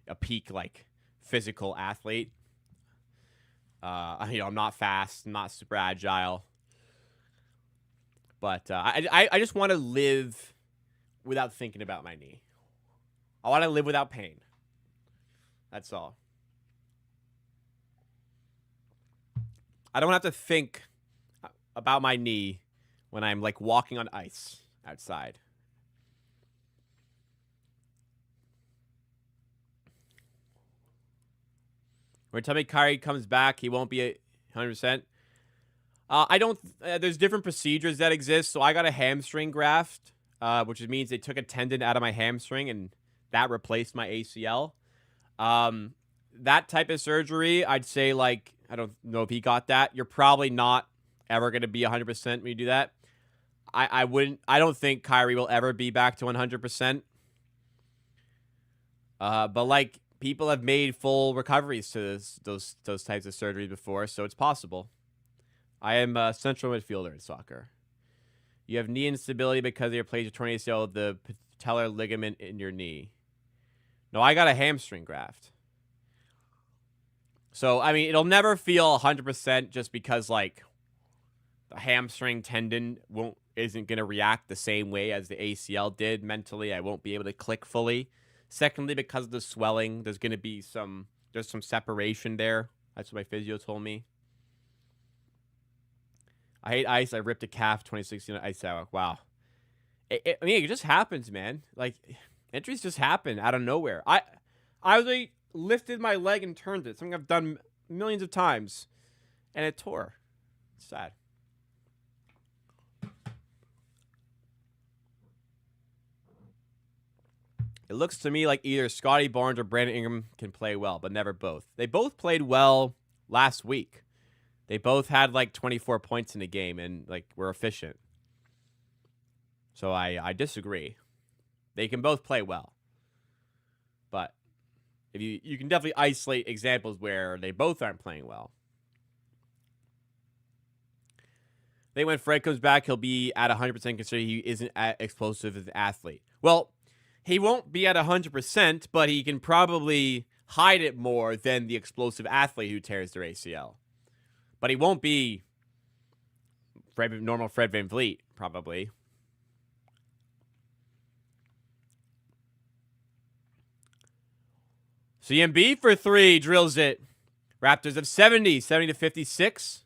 Speaker 1: a peak like physical athlete. I'm not fast, I'm not super agile, but I just want to live without thinking about my knee. I want to live without pain. That's all. I don't have to think about my knee when I'm like walking on ice outside. When Tommy Kyrie comes back, he won't be 100%. I don't. There's different procedures that exist. So I got a hamstring graft, which means they took a tendon out of my hamstring and that replaced my ACL. That type of surgery, I'd say, like, I don't know if he got that. You're probably not ever going to be 100% when you do that. I don't think Kyrie will ever be back to 100%. But like, people have made full recoveries to those types of surgeries before, so it's possible. I am a central midfielder in soccer. You have knee instability because of your plays torn ACL, the patellar ligament in your knee. No, I got a hamstring graft. So, I mean, it'll never feel 100% just because, like, the hamstring tendon isn't going to react the same way as the ACL did mentally. I won't be able to click fully. Secondly, because of the swelling, there's going to be some separation there. That's what my physio told me. I hate ice. I ripped a calf 2016 ice out. Wow. I mean, it just happens, man. Like, injuries just happen out of nowhere. I really lifted my leg and turned it. Something I've done millions of times. And it tore. It's sad. It looks to me like either Scotty Barnes or Brandon Ingram can play well, but never both. They both played well last week. They both had like 24 points in the game and like were efficient. So I disagree. They can both play well. But if you can definitely isolate examples where they both aren't playing well. I think when Fred comes back, he'll be at 100% considering he isn't as explosive as an athlete. Well, he won't be at 100%, but he can probably hide it more than the explosive athlete who tears their ACL. But he won't be normal Fred VanVleet, probably. CMB for 3, drills it. Raptors of 70 to 56.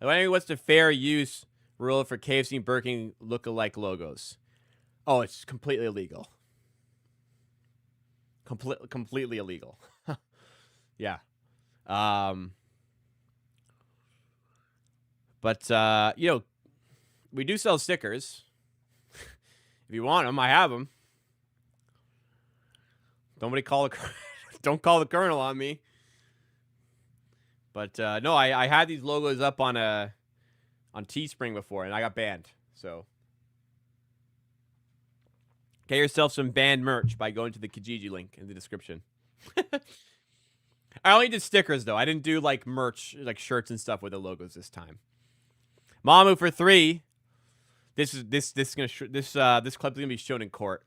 Speaker 1: I wonder what's the fair use rule for KFC and Burger King look-alike logos. Oh, it's completely illegal. Completely illegal. Yeah. But we do sell stickers. If you want them, I have them. Don't call the colonel on me. But no, I had these logos up on Teespring before, and I got banned. So get yourself some banned merch by going to the Kijiji link in the description. I only did stickers though. I didn't do like merch, like shirts and stuff with the logos this time. Mamu for 3. This clip's gonna be shown in court.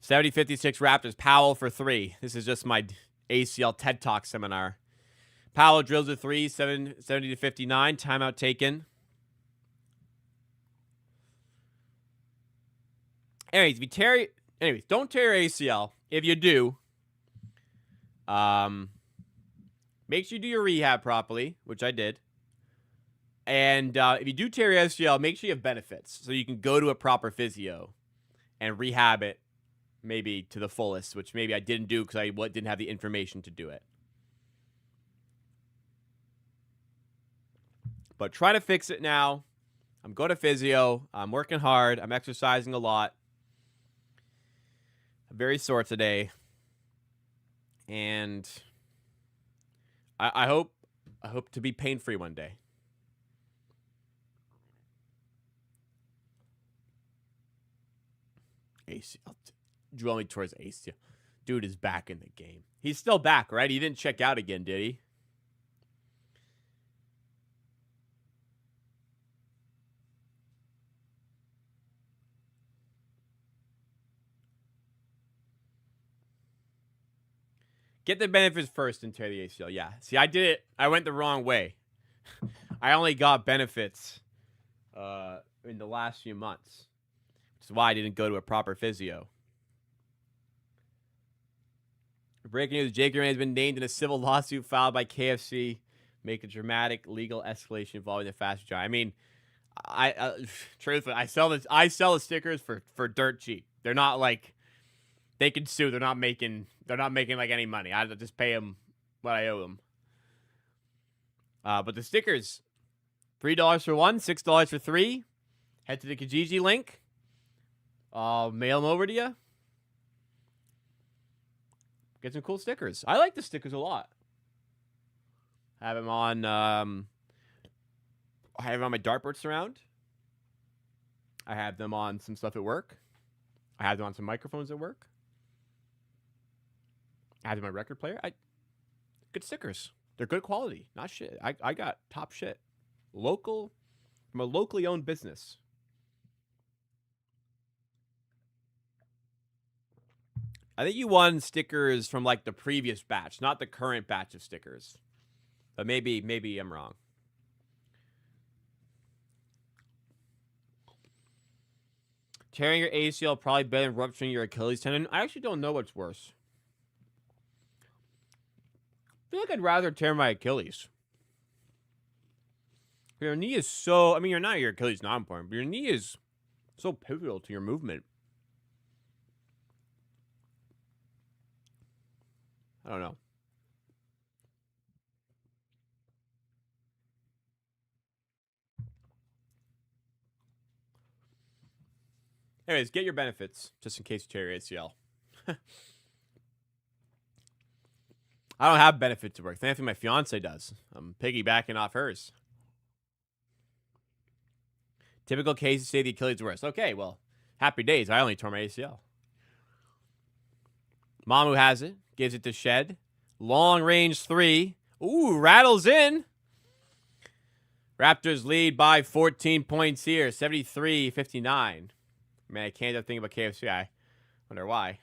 Speaker 1: 70-56 Raptors. Powell for 3. This is just my ACL TED Talk seminar. Powell drills a 3, 70-59. Timeout taken. Anyways, don't tear your ACL. If you do, make sure you do your rehab properly, which I did. And if you do tear your ACL, make sure you have benefits so you can go to a proper physio and rehab it maybe to the fullest, which maybe I didn't do because I didn't have the information to do it. But try to fix it now. I'm going to physio. I'm working hard. I'm exercising a lot. I'm very sore today. And I hope I hope to be pain-free one day. ACL. Draw me towards ACL. Dude is back in the game. He's still back, right? He didn't check out again, did he? Get the benefits first and tear the ACL. Yeah. See, I did it. I went the wrong way. I only got benefits in the last few months, which is why I didn't go to a proper physio. Breaking news: Jake Gramegna has been named in a civil lawsuit filed by KFC, make a dramatic legal escalation involving the fast food giant. I mean, truthfully, I sell the stickers for dirt cheap. They're not like they can sue. They're not making like any money. I just pay them what I owe them. But the stickers, $3 for one, $6 for three. Head to the Kijiji link. I'll mail them over to you. Get some cool stickers. I like the stickers a lot. I have them on. I have them on my dartboard surround. I have them on some stuff at work. I have them on some microphones at work. I have them on my record player. Good stickers. They're good quality. Not shit. I got top shit. Local. I'm a locally owned business. I think you won stickers from like the previous batch, not the current batch of stickers. But maybe I'm wrong. Tearing your ACL probably better than rupturing your Achilles tendon. I actually don't know what's worse. I feel like I'd rather tear my Achilles. Your knee is so... I mean, your Achilles is not important, but your knee is so pivotal to your movement. I don't know. Anyways, get your benefits, just in case you tear your ACL. I don't have benefits at work. Thankfully, my fiance does. I'm piggybacking off hers. Typical cases say the Achilles is worse. Okay, well, happy days. I only tore my ACL. Mamu has it. Gives it to Shed. Long range three. Ooh, rattles in. Raptors lead by 14 points here. 73-59. Man, I can't just think about KFC. I wonder why.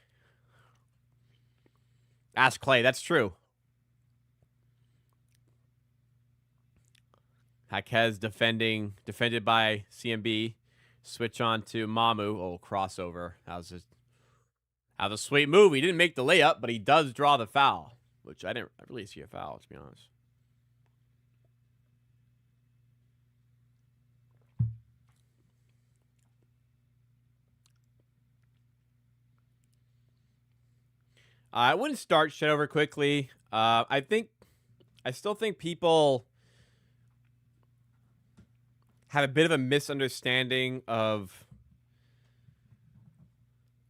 Speaker 1: Ask Clay. That's true. Jaquez defended by CMB. Switch on to Mamu. Oh, crossover. That was a sweet move. He didn't make the layup, but he does draw the foul, which I didn't really see a foul, to be honest. I wouldn't start shit over quickly. I still think people have a bit of a misunderstanding of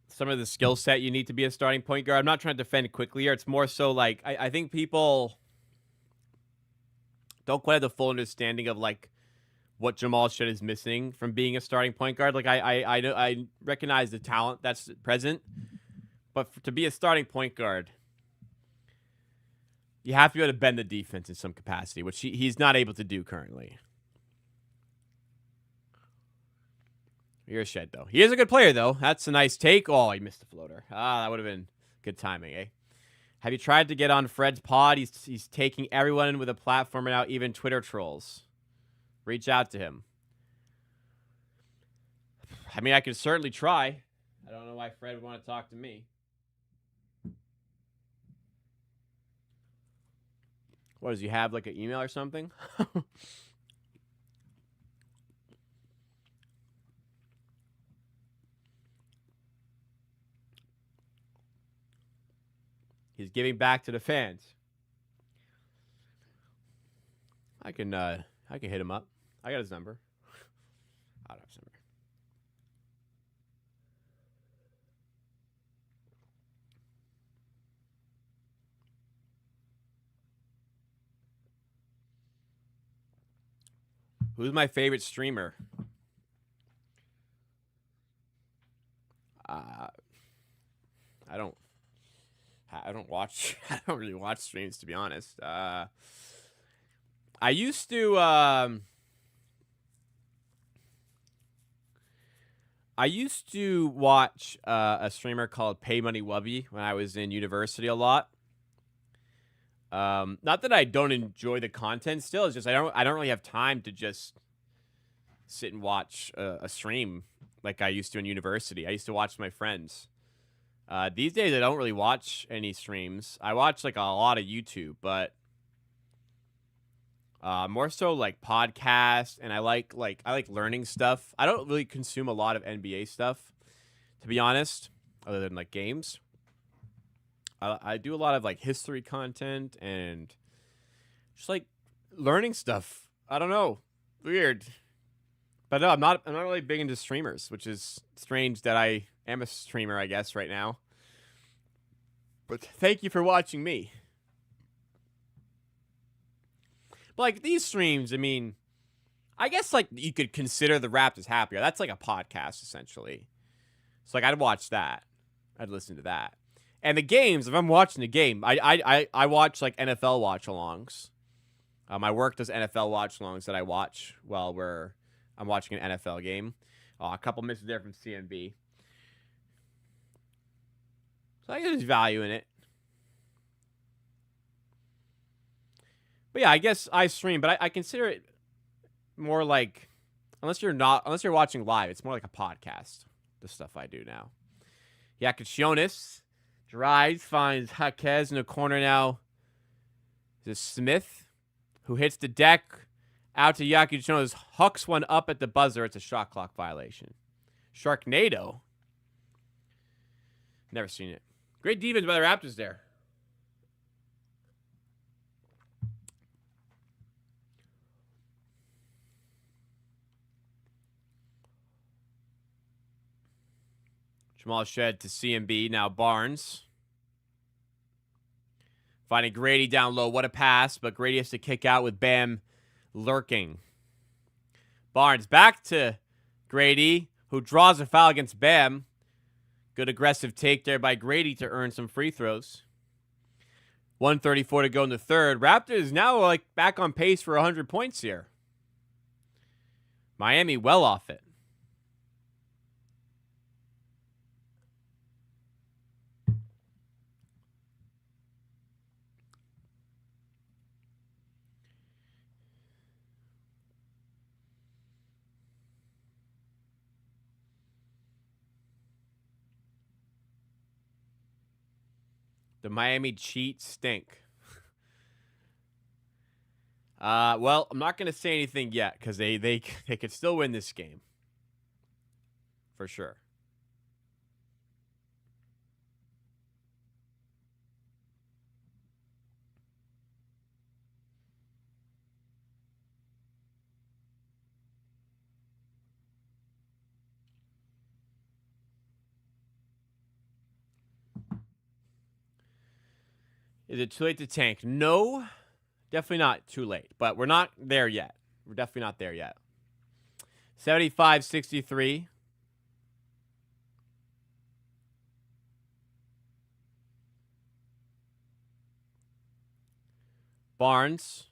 Speaker 1: some of the skill set you need to be a starting point guard. I'm not trying to defend quickly here. It's more so like I think people don't quite have the full understanding of like what Jamal Shead is missing from being a starting point guard. Like I recognize the talent that's present, but to be a starting point guard, you have to be able to bend the defense in some capacity, which he's not able to do currently. Here's Shed, though. He is a good player, though. That's a nice take. Oh, he missed the floater. That would have been good timing, eh? Have you tried to get on Fred's pod? He's taking everyone in with a platform and now even Twitter trolls. Reach out to him. I mean, I could certainly try. I don't know why Fred would want to talk to me. What, does he have like an email or something? He's giving back to the fans. I can hit him up. I got his number. I don't have his number. Who's my favorite streamer? I don't. I don't watch. I don't really watch streams, to be honest. I used to. I used to watch a streamer called Pay Money Wubby when I was in university a lot. Not that I don't enjoy the content still. It's just I don't really have time to just sit and watch a stream like I used to in university. I used to watch with my friends. These days I don't really watch any streams. I watch like a lot of YouTube, but more so like podcasts, and I like learning stuff. I don't really consume a lot of NBA stuff, to be honest, other than like games. I do a lot of like history content and just like learning stuff. I don't know, weird, but no, I'm not really big into streamers, which is strange that I am a streamer, I guess, right now. But thank you for watching me. But like these streams, I mean, I guess like you could consider the Raptors Happy Hour. That's like a podcast essentially. So like I'd watch that. I'd listen to that. And the games, if I'm watching the game, I watch like NFL watch-alongs. My work does NFL watch-alongs that I watch while I'm watching an NFL game. A couple misses there from CMB. So I guess there's value in it. But yeah, I guess I stream, but I consider it more like, unless you're watching live, it's more like a podcast, the stuff I do now. Yakachionis drives, finds Jaquez in the corner now. This is Smith, who hits the deck, out to Yakachionis, hooks one up at the buzzer. It's a shot clock violation. Sharknado. Never seen it. Great defense by the Raptors there. Jamal Shed to CMB. Now Barnes. Finding Grady down low. What a pass, but Grady has to kick out with Bam lurking. Barnes back to Grady, who draws a foul against Bam. Good aggressive take there by Grady to earn some free throws. 1:34 to go in the third. Raptors now like back on pace for 100 points here. Miami well off it. The Miami Cheats stink. Well, I'm not going to say anything yet because they could still win this game. For sure. Is it too late to tank? No, definitely not too late. But we're not there yet. We're definitely not there yet. 75-63. Barnes.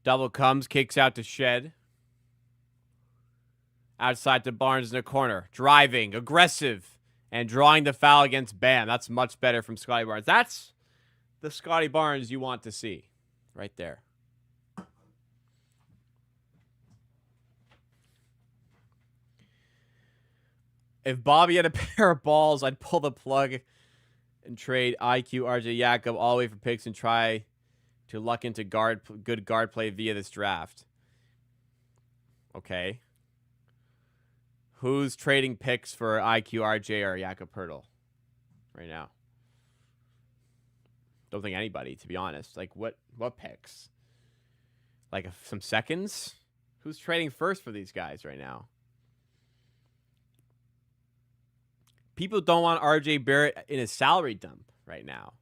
Speaker 1: Double comes, kicks out to Shed. Outside to Barnes in the corner. Driving, aggressive. And drawing the foul against Bam. That's much better from Scotty Barnes. That's the Scotty Barnes you want to see. Right there. If Bobby had a pair of balls, I'd pull the plug and trade IQ RJ Jakob all the way for picks and try to luck into good guard play via this draft. Okay. Who's trading picks for IQ RJ or Jakob Poeltl right now? Don't think anybody, to be honest. Like, what picks? Like, some seconds? Who's trading first for these guys right now? People don't want RJ Barrett in a salary dump right now.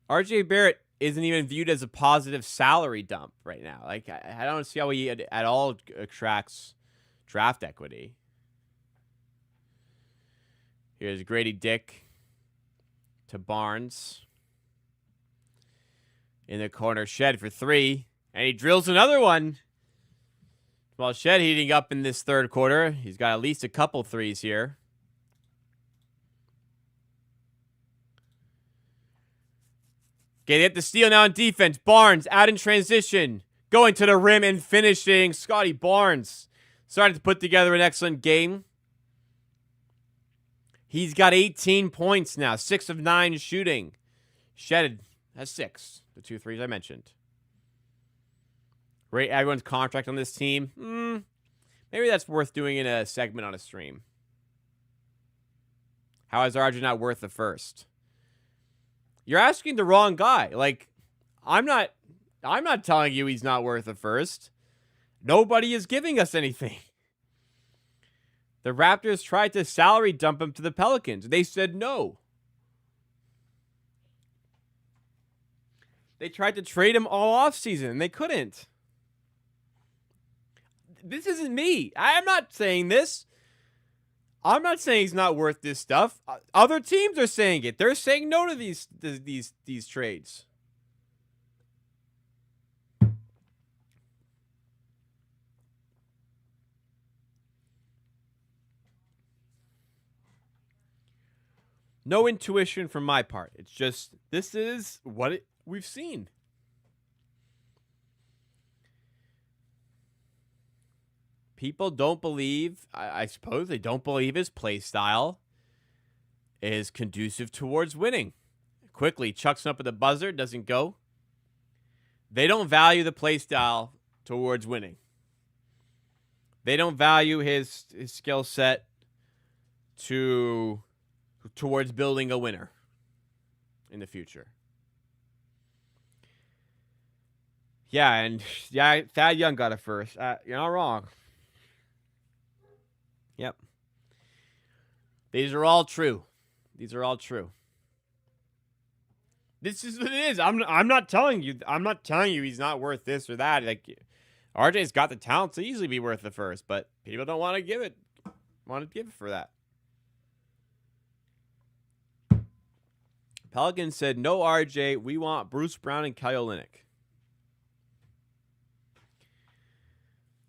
Speaker 1: RJ Barrett isn't even viewed as a positive salary dump right now. Like, I don't see how he at all attracts draft equity. Here's Grady Dick to Barnes. In the corner, Shed for three. And he drills another one. Well, Shed heating up in this third quarter. He's got at least a couple threes here. Okay, they have to steal now on defense. Barnes out in transition. Going to the rim and finishing. Scotty Barnes starting to put together an excellent game. He's got 18 points now. 6 of 9 shooting. Shed has 6. The 2 threes I mentioned. Rate everyone's contract on this team. Maybe that's worth doing in a segment on a stream. How is RJ not worth the first? You're asking the wrong guy. Like, I'm not telling you he's not worth the first. Nobody is giving us anything. The Raptors tried to salary dump him to the Pelicans. They said no. They tried to trade him all offseason, and they couldn't. This isn't me. I'm not saying this. I'm not saying he's not worth this stuff. Other teams are saying it. They're saying no to these trades. No intuition from my part. It's just, this is what we've seen. People don't believe, I suppose they don't believe his play style is conducive towards winning. Quickly chucks up at the buzzer, doesn't go. They don't value the play style towards winning. They don't value his skill set towards building a winner in the future. Yeah, and yeah, Thad Young got it first. You're not wrong. Yep. These are all true. These are all true. This is what it is. I'm not telling you. I'm not telling you he's not worth this or that. Like, RJ's got the talent to easily be worth the first, but people don't want to give it. Want to give it for that. Pelicans said no RJ. We want Bruce Brown and Kelly Olynyk.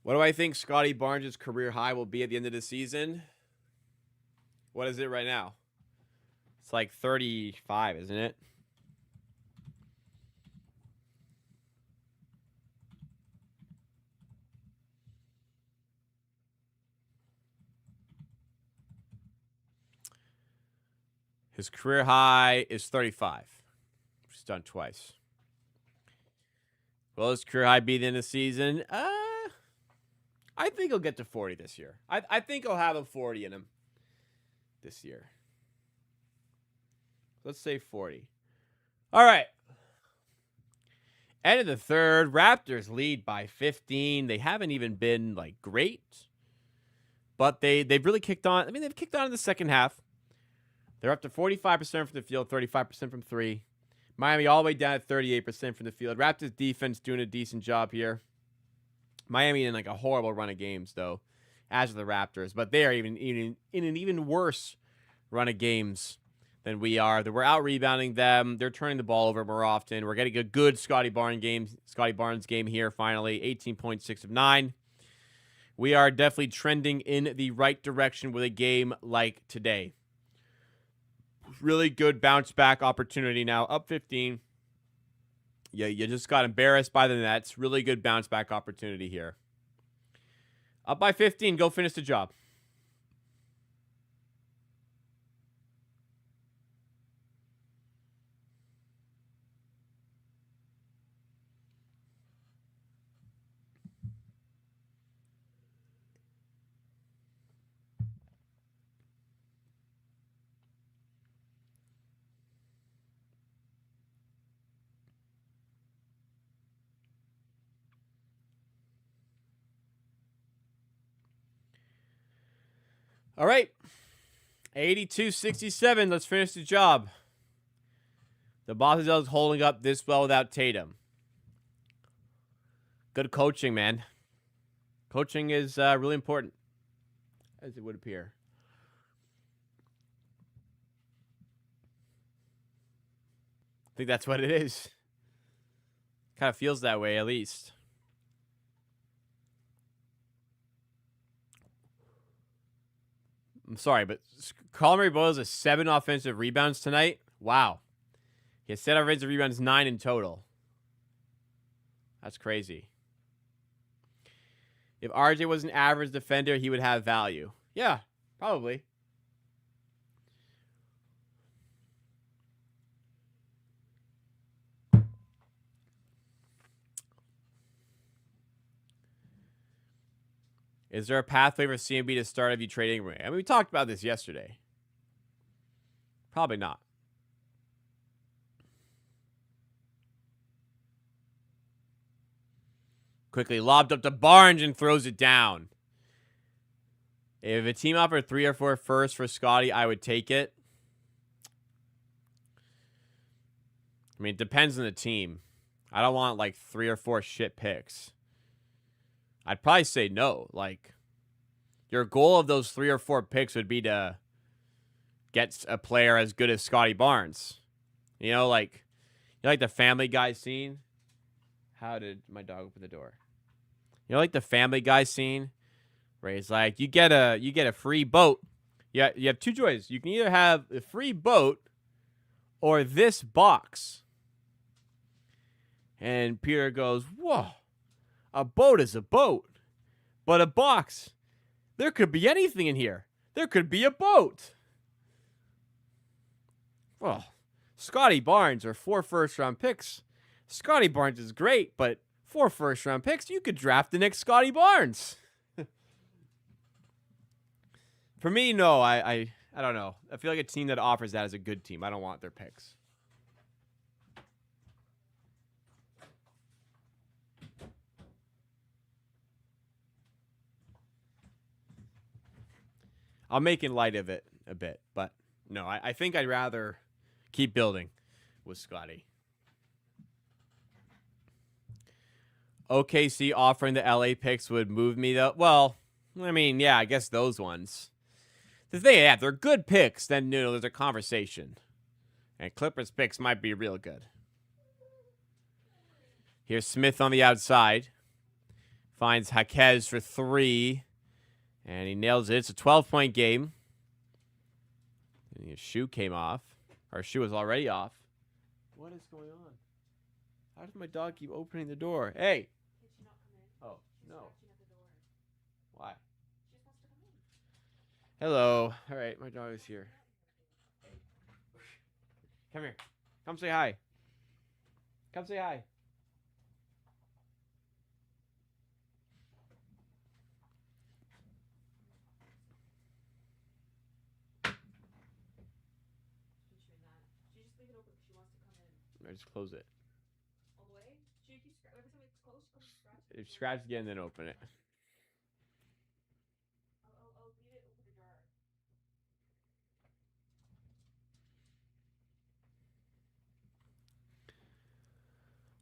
Speaker 1: What do I think Scotty Barnes' career high will be at the end of the season? What is it right now? It's like 35, isn't it? His career high is 35. He's done twice. Will his career high be at the end of the season? I think he'll get to 40 this year. I think he'll have a 40 in him this year. Let's say 40. All right. End of the third. Raptors lead by 15. They haven't even been, like, great. But they've really kicked on. I mean, they've kicked on in the second half. They're up to 45% from the field, 35% from three. Miami all the way down at 38% from the field. Raptors defense doing a decent job here. Miami in like a horrible run of games, though, as are the Raptors. But they are even in an even worse run of games than we are. We're out-rebounding them. They're turning the ball over more often. We're getting a good Scotty Barnes game here, finally. 18.6 of 9. We are definitely trending in the right direction with a game like today. Really good bounce-back opportunity now. Up 15. Yeah, you just got embarrassed by the Nets. Really good bounce-back opportunity here. Up by 15. Go finish the job. All right. 82-67. Let's finish the job. The Boston Celtics holding up this well without Tatum. Good coaching, man. Coaching is really important, as it would appear. I think that's what it is. Kind of feels that way, at least. I'm sorry, but Colin Boyles has 7 offensive rebounds tonight. Wow. He has 7 offensive rebounds, 9 in total. That's crazy. If RJ was an average defender, he would have value. Yeah, probably. Is there a pathway for CMB to start if you trade Ingram? I mean, we talked about this yesterday. Probably not. Quickly lobbed up to Barnes and throws it down. If a team offered 3 or 4 firsts for Scotty, I would take it. I mean, it depends on the team. I don't want like 3 or 4 shit picks. I'd probably say no. Like, your goal of those 3 or 4 picks would be to get a player as good as Scotty Barnes. You know, like, you like the Family Guy scene? How did my dog open the door? You know, like the Family Guy scene where he's like, you get a free boat. Yeah, you have 2 choices. You can either have a free boat or this box. And Peter goes, whoa, a boat is a boat. But a box, there could be anything in here. There could be a boat. Well, Scotty Barnes or 4 first-round picks. Scotty Barnes is great, but 4 first-round picks, you could draft the next Scotty Barnes. For me, no, I don't know. I feel like a team that offers that is a good team. I don't want their picks. I'm making light of it a bit, but no, I think I'd rather keep building with Scotty. OKC offering the LA picks would move me, though. Well, I mean, yeah, I guess those ones. The thing, yeah, if they're good picks, then, you know, there's a conversation. And Clippers picks might be real good. Here's Smith on the outside. Finds Jaquez for 3. And he nails it. It's a 12-point game. And his shoe came off. Or shoe was already off. What is going on? How does my dog keep opening the door? Hey!
Speaker 2: Did she not come in?
Speaker 1: Oh,
Speaker 2: She's
Speaker 1: no.
Speaker 2: scratching at the door.
Speaker 1: Why?
Speaker 2: She just wants to come in.
Speaker 1: Hello. All right, my dog is here. Come here. Come say hi. Come say hi.
Speaker 2: She's doing that. She just leave it open because she wants to come in.
Speaker 1: I just close it.
Speaker 2: All the way? She keeps every time it's closed, she comes and scratches.
Speaker 1: If scratch again, then open it.
Speaker 2: I'll leave it open the jar.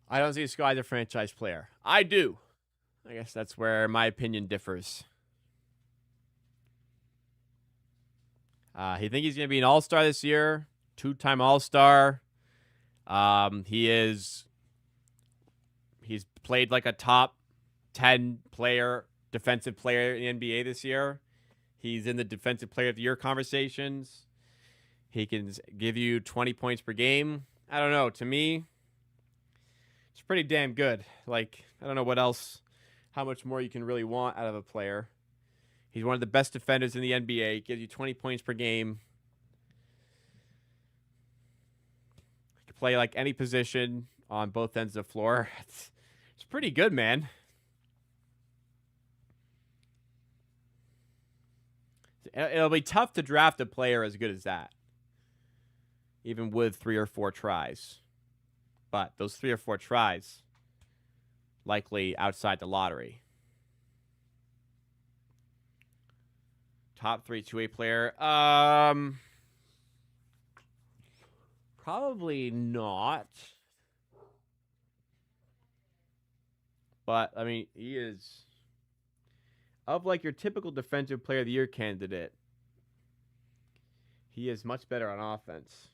Speaker 1: I don't see Sky as a franchise player. I do. I guess that's where my opinion differs. He think he's going to be an all-star this year. 2-time all-star. He's played like a top 10 player, defensive player in the NBA this year. He's in the defensive player of the year conversations. He can give you 20 points per game. I don't know. To me, it's pretty damn good. Like, I don't know what else, how much more you can really want out of a player. He's one of the best defenders in the NBA. Gives you 20 points per game. He can play like any position on both ends of the floor. It's pretty good, man. It'll be tough to draft a player as good as that, even with 3 or 4 tries. But those 3 or 4 tries, likely outside the lottery. Top 3 2-way player. Probably not. But, I mean, he is, of like your typical defensive player of the year candidate, he is much better on offense.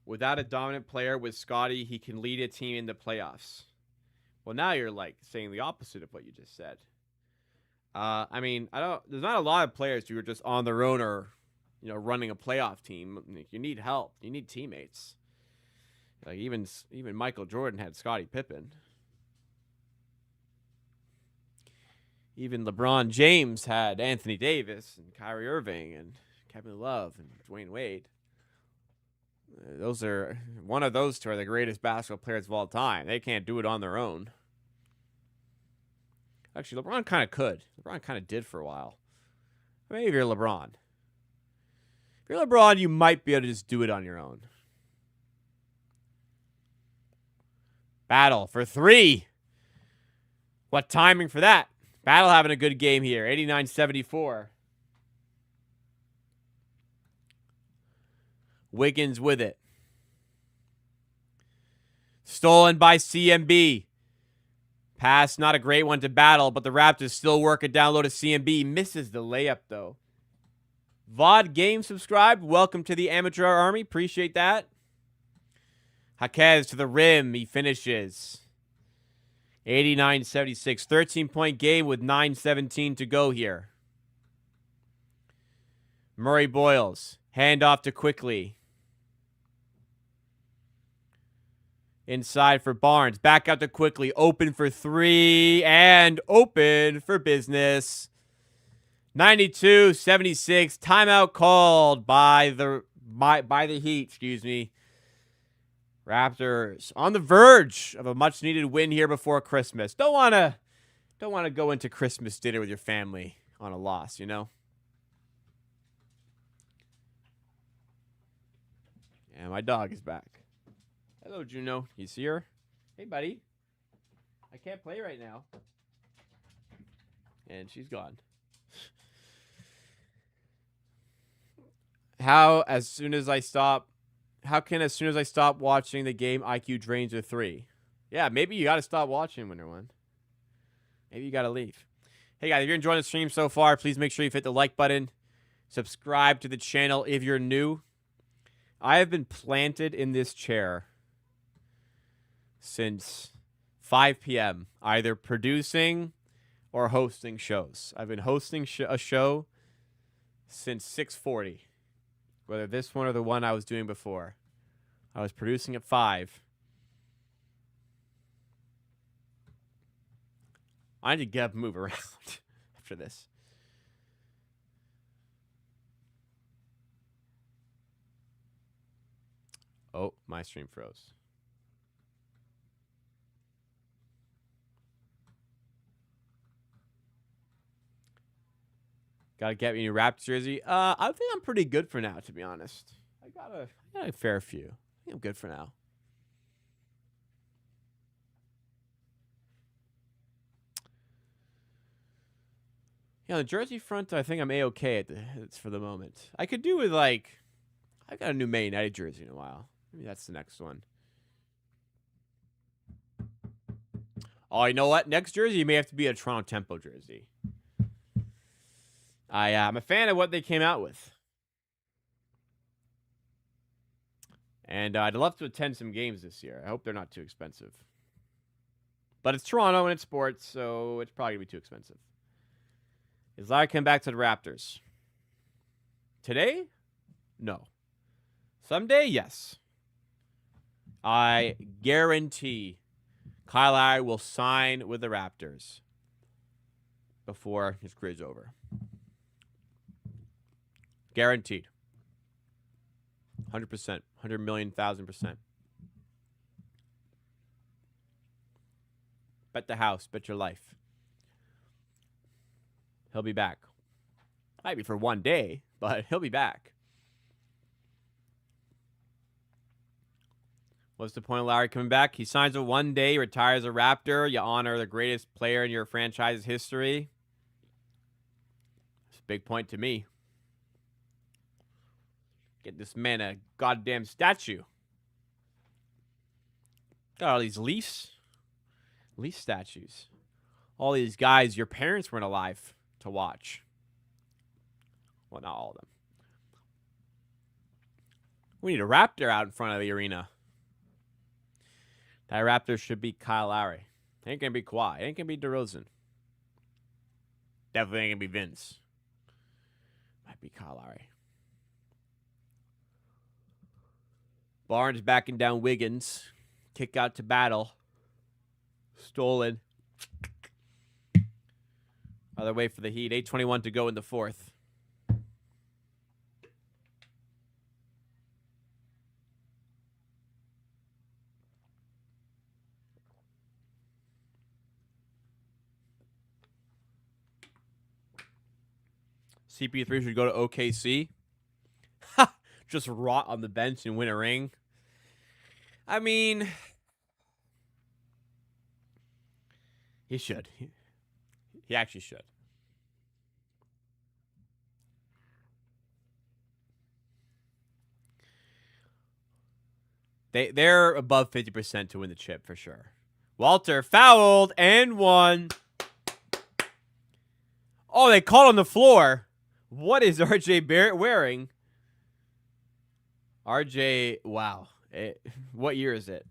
Speaker 1: Without a dominant player with Scotty, he can lead a team into playoffs. Well, now you're like saying the opposite of what you just said. I mean, there's not a lot of players who are just on their own or, running a playoff team. You need help. You need teammates. Like even Michael Jordan had Scottie Pippen. Even LeBron James had Anthony Davis and Kyrie Irving and Kevin Love and Dwayne Wade. One of those two are the greatest basketball players of all time. They can't do it on their own. Actually, LeBron kind of could. LeBron kind of did for a while. Maybe if you're LeBron. If you're LeBron, you might be able to just do it on your own. Battle for three. What timing for that? Battle having a good game here. 89-74. Wiggins with it. Stolen by CMB. Pass, not a great one to Battle, but the Raptors still work it down low to CMB. Misses the layup, though. VOD game subscribed. Welcome to the amateur army. Appreciate that. Jaquez to the rim. He finishes. 89-76. 13-point game with 9:17 to go here. Murray Boyles. Hand off to Quickly. Inside for Barnes. Back out to Quickly. Open for three. And open for business. 92-76. Timeout called by the Heat. Excuse me. Raptors on the verge of a much-needed win here before Christmas. Don't want to go into Christmas dinner with your family on a loss, you know? And my dog is back. Hello, Juno. You see her? Hey, buddy. I can't play right now. And she's gone. How can as soon as I stop watching the game, IQ drains a 3? Yeah, maybe you got to stop watching, Winter One. Maybe you got to leave. Hey, guys, if you're enjoying the stream so far, please make sure you hit the like button. Subscribe to the channel if you're new. I have been planted in this chair since 5 p.m., either producing or hosting shows. I've been hosting a show since 6:40, whether this one or the one I was doing before. I was producing at 5. I need to get up and move around after this. Oh, my stream froze. Gotta get me a new Raptors jersey. I think I'm pretty good for now, to be honest. I got a fair few. I think I'm good for now. Yeah, the jersey front, I think I'm A-okay it's for the moment. I could do with, I got a new Man United jersey in a while. Maybe that's the next one. Oh, you know what? Next jersey may have to be a Toronto Tempo jersey. I'm a fan of what they came out with. And I'd love to attend some games this year. I hope they're not too expensive. But it's Toronto and it's sports, so it's probably going to be too expensive. Is Larry coming back to the Raptors? Today? No. Someday? Yes. I guarantee Kyle Lowry will sign with the Raptors before his career's over. Guaranteed. 100%. 100 million, 1,000%. Bet the house. Bet your life. He'll be back. Might be for one day, but he'll be back. What's the point of Lowry coming back? He signs a 1 day, retires a Raptor. You honor the greatest player in your franchise's history. It's a big point to me. Get this man a goddamn statue. Got all these Leafs statues. All these guys your parents weren't alive to watch. Well, not all of them. We need a Raptor out in front of the arena. That Raptor should be Kyle Lowry. Ain't gonna be Kawhi. Ain't gonna be DeRozan. Definitely ain't gonna be Vince. Might be Kyle Lowry. Barnes backing down Wiggins. Kick out to battle. Stolen. Other way for the Heat. 8:21 to go in the fourth. CP3 should go to OKC. Just rot on the bench and win a ring. I mean, he should. He actually should. They're above 50% to win the chip for sure. Walter fouled and won. Oh, they called on the floor. What is RJ Barrett wearing? RJ, wow. What year is it?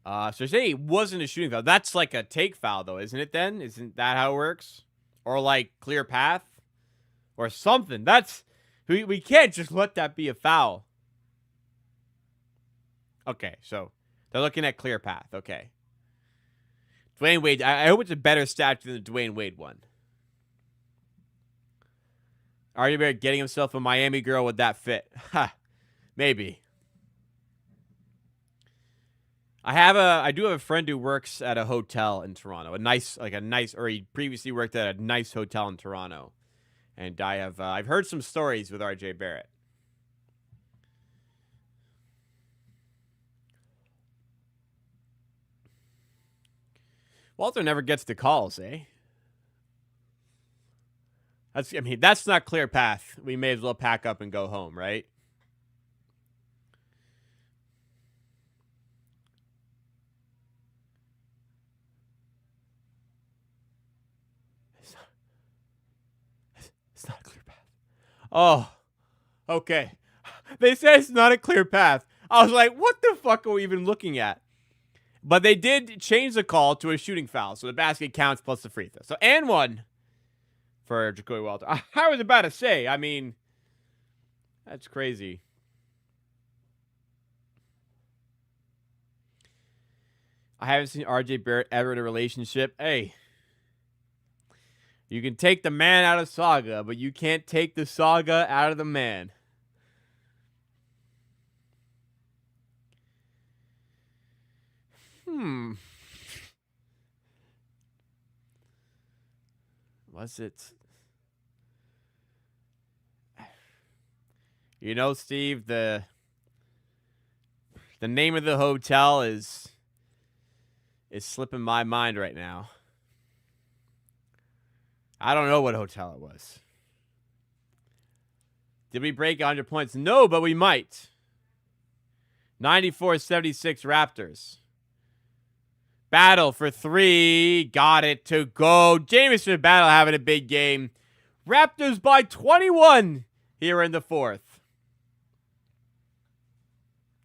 Speaker 1: So say it wasn't a shooting foul. That's like a take foul, though, isn't it then? Isn't that how it works? Or like clear path? Or something. That's we can't just let that be a foul. Okay, so they're looking at clear path. Okay. Dwayne Wade. I hope it's a better statue than the Dwayne Wade one. RJ Barrett getting himself a Miami girl with that fit. Ha. Maybe. I do have a friend who works at a hotel in Toronto. Or he previously worked at a nice hotel in Toronto. And I've heard some stories with RJ Barrett. Walter never gets the calls, eh? That's not clear path. We may as well pack up and go home, right? It's not a clear path. Oh, okay. They said it's not a clear path. I was like, what the fuck are we even looking at? But they did change the call to a shooting foul, so the basket counts plus the free throw. So, and one for Jacoby Walter. I was about to say, I mean, that's crazy. I haven't seen RJ Barrett ever in a relationship. Hey, you can take the man out of saga, but you can't take the saga out of the man. Was it? You know, Steve, the name of the hotel is slipping my mind right now. I don't know what hotel it was. Did we break 100 points? No, but we might. 94-76 Raptors. Battle for three. Got it to go. Jameson Battle having a big game. Raptors by 21 here in the fourth.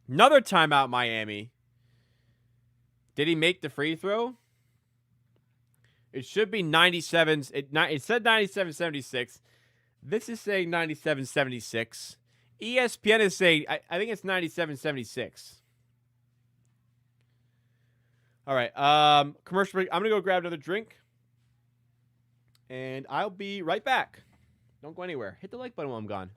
Speaker 1: Another timeout, Miami. Did he make the free throw? It should be 97. It said 97-76. This is saying 97-76. ESPN is saying, I think it's 97-76. All right. Commercial break. I'm going to go grab another drink. And I'll be right back. Don't go anywhere. Hit the like button while I'm gone.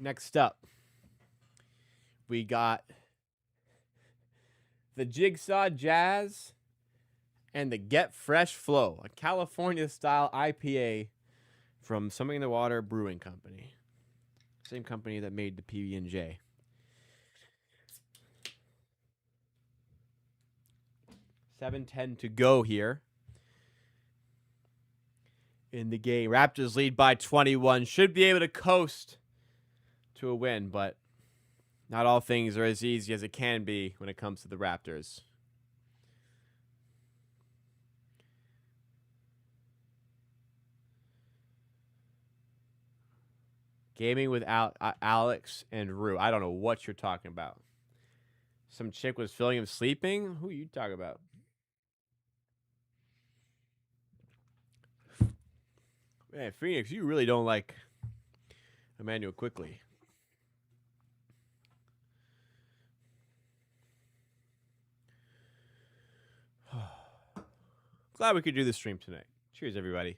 Speaker 1: Next up, we got the Jigsaw Jazz and the Get Fresh Flow, a California-style IPA from Something in the Water Brewing Company. Same company that made the PB&J. $7:10 to go here in the game. Raptors lead by 21. Should be able to coast to a win, but not all things are as easy as it can be when it comes to the Raptors. Gaming with Alex and Rue. I don't know what you're talking about. Some chick was filming him sleeping? Who are you talking about? Man, Phoenix, you really don't like Emmanuel Quickly. Glad we could do this stream tonight. Cheers, everybody.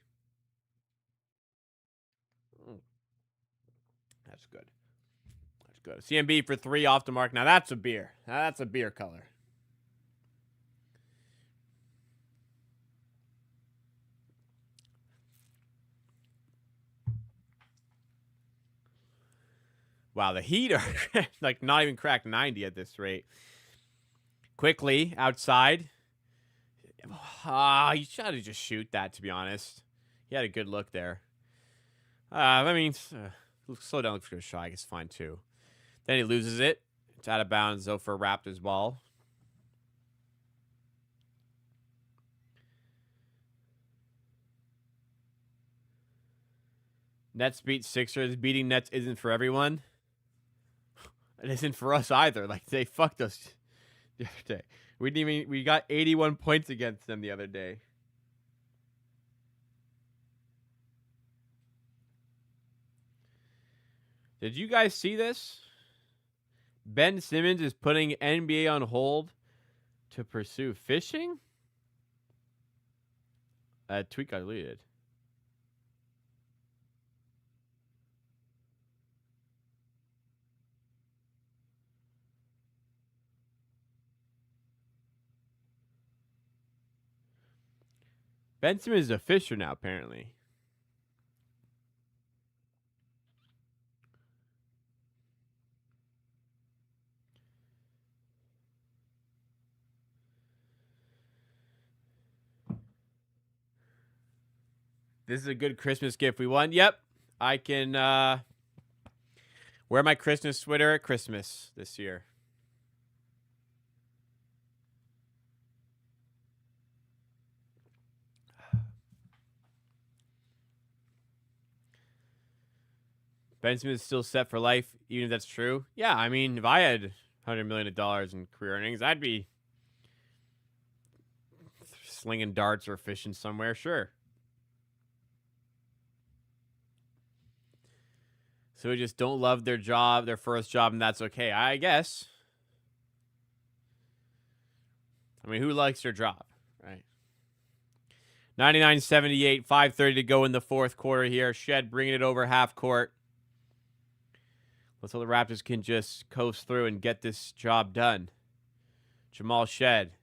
Speaker 1: That's good. That's good. CMB for 3 off the mark. Now that's a beer. Now that's a beer color. Wow, the Heat are like not even cracked 90 at this rate. Quickly outside. He tried to just shoot that, to be honest. He had a good look there. I mean, slow down, looks for a shot. I guess fine too. Then he loses it. It's out of bounds though for Raptors ball. Nets beat Sixers. Beating Nets isn't for everyone. It isn't for us either. Like, they fucked us the other day. We got 81 points against them the other day. Did you guys see this? Ben Simmons is putting NBA on hold to pursue fishing? Tweet got deleted. Ben Simmons is a fisher now, apparently. This is a good Christmas gift we won. Yep. I can wear my Christmas sweater at Christmas this year. Ben Simmons is still set for life, even if that's true. Yeah, I mean, if I had $100 million in career earnings, I'd be slinging darts or fishing somewhere, sure. So we just don't love their job, their first job, and that's okay, I guess. I mean, who likes their job, right? 99-78, 5:30 to go in the fourth quarter here. Shed bringing it over half court. Let's hope the Raptors can just coast through and get this job done. Jamal Shed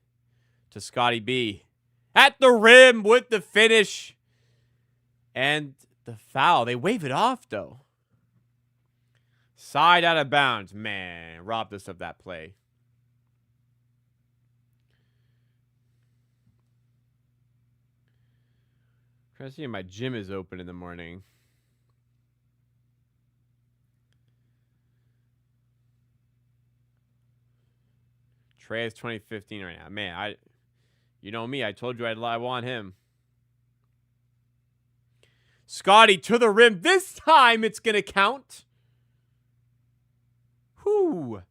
Speaker 1: to Scotty B. At the rim with the finish. And the foul. They wave it off, though. Side out of bounds. Man, robbed us of that play. Trying to see if my gym is open in the morning. Trey is 2015 right now. Man, you know me. I told you I want him. Scotty to the rim. This time it's going to count. Whoo.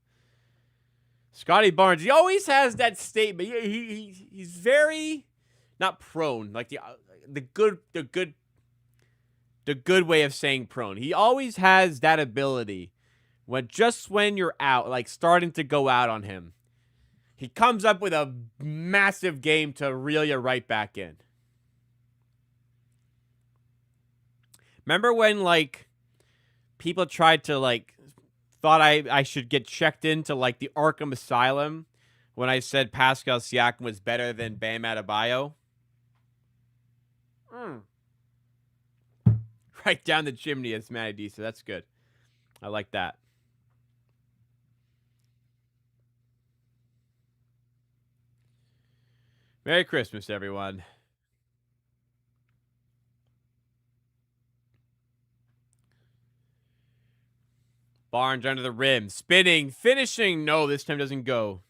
Speaker 1: Scotty Barnes. He always has that statement. He's very not prone, like the good way of saying prone. He always has that ability when you're out, like starting to go out on him. He comes up with a massive game to reel you right back in. Remember when, like, people tried to, like, thought I should get checked into like the Arkham Asylum when I said Pascal Siakam was better than Bam Adebayo. Right down the chimney as Matty D, so that's good. I like that. Merry Christmas, everyone. Barnes under the rim. Spinning. Finishing. No, this time doesn't go.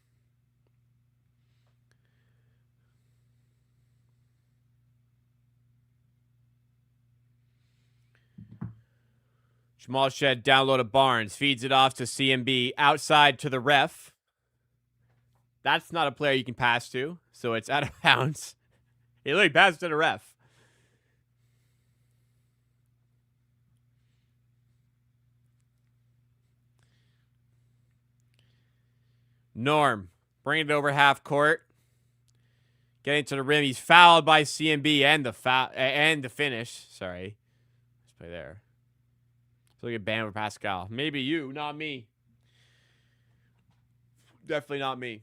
Speaker 1: Jamal Shed down low to Barnes. Feeds it off to CMB. Outside to the ref. That's not a player you can pass to, so it's out of bounds. He literally passed to the ref. Norm. Bringing it over half court. Getting to the rim. He's fouled by CMB and the finish. Sorry. Let's play there. So we get banned with Pascal. Maybe you, not me. Definitely not me.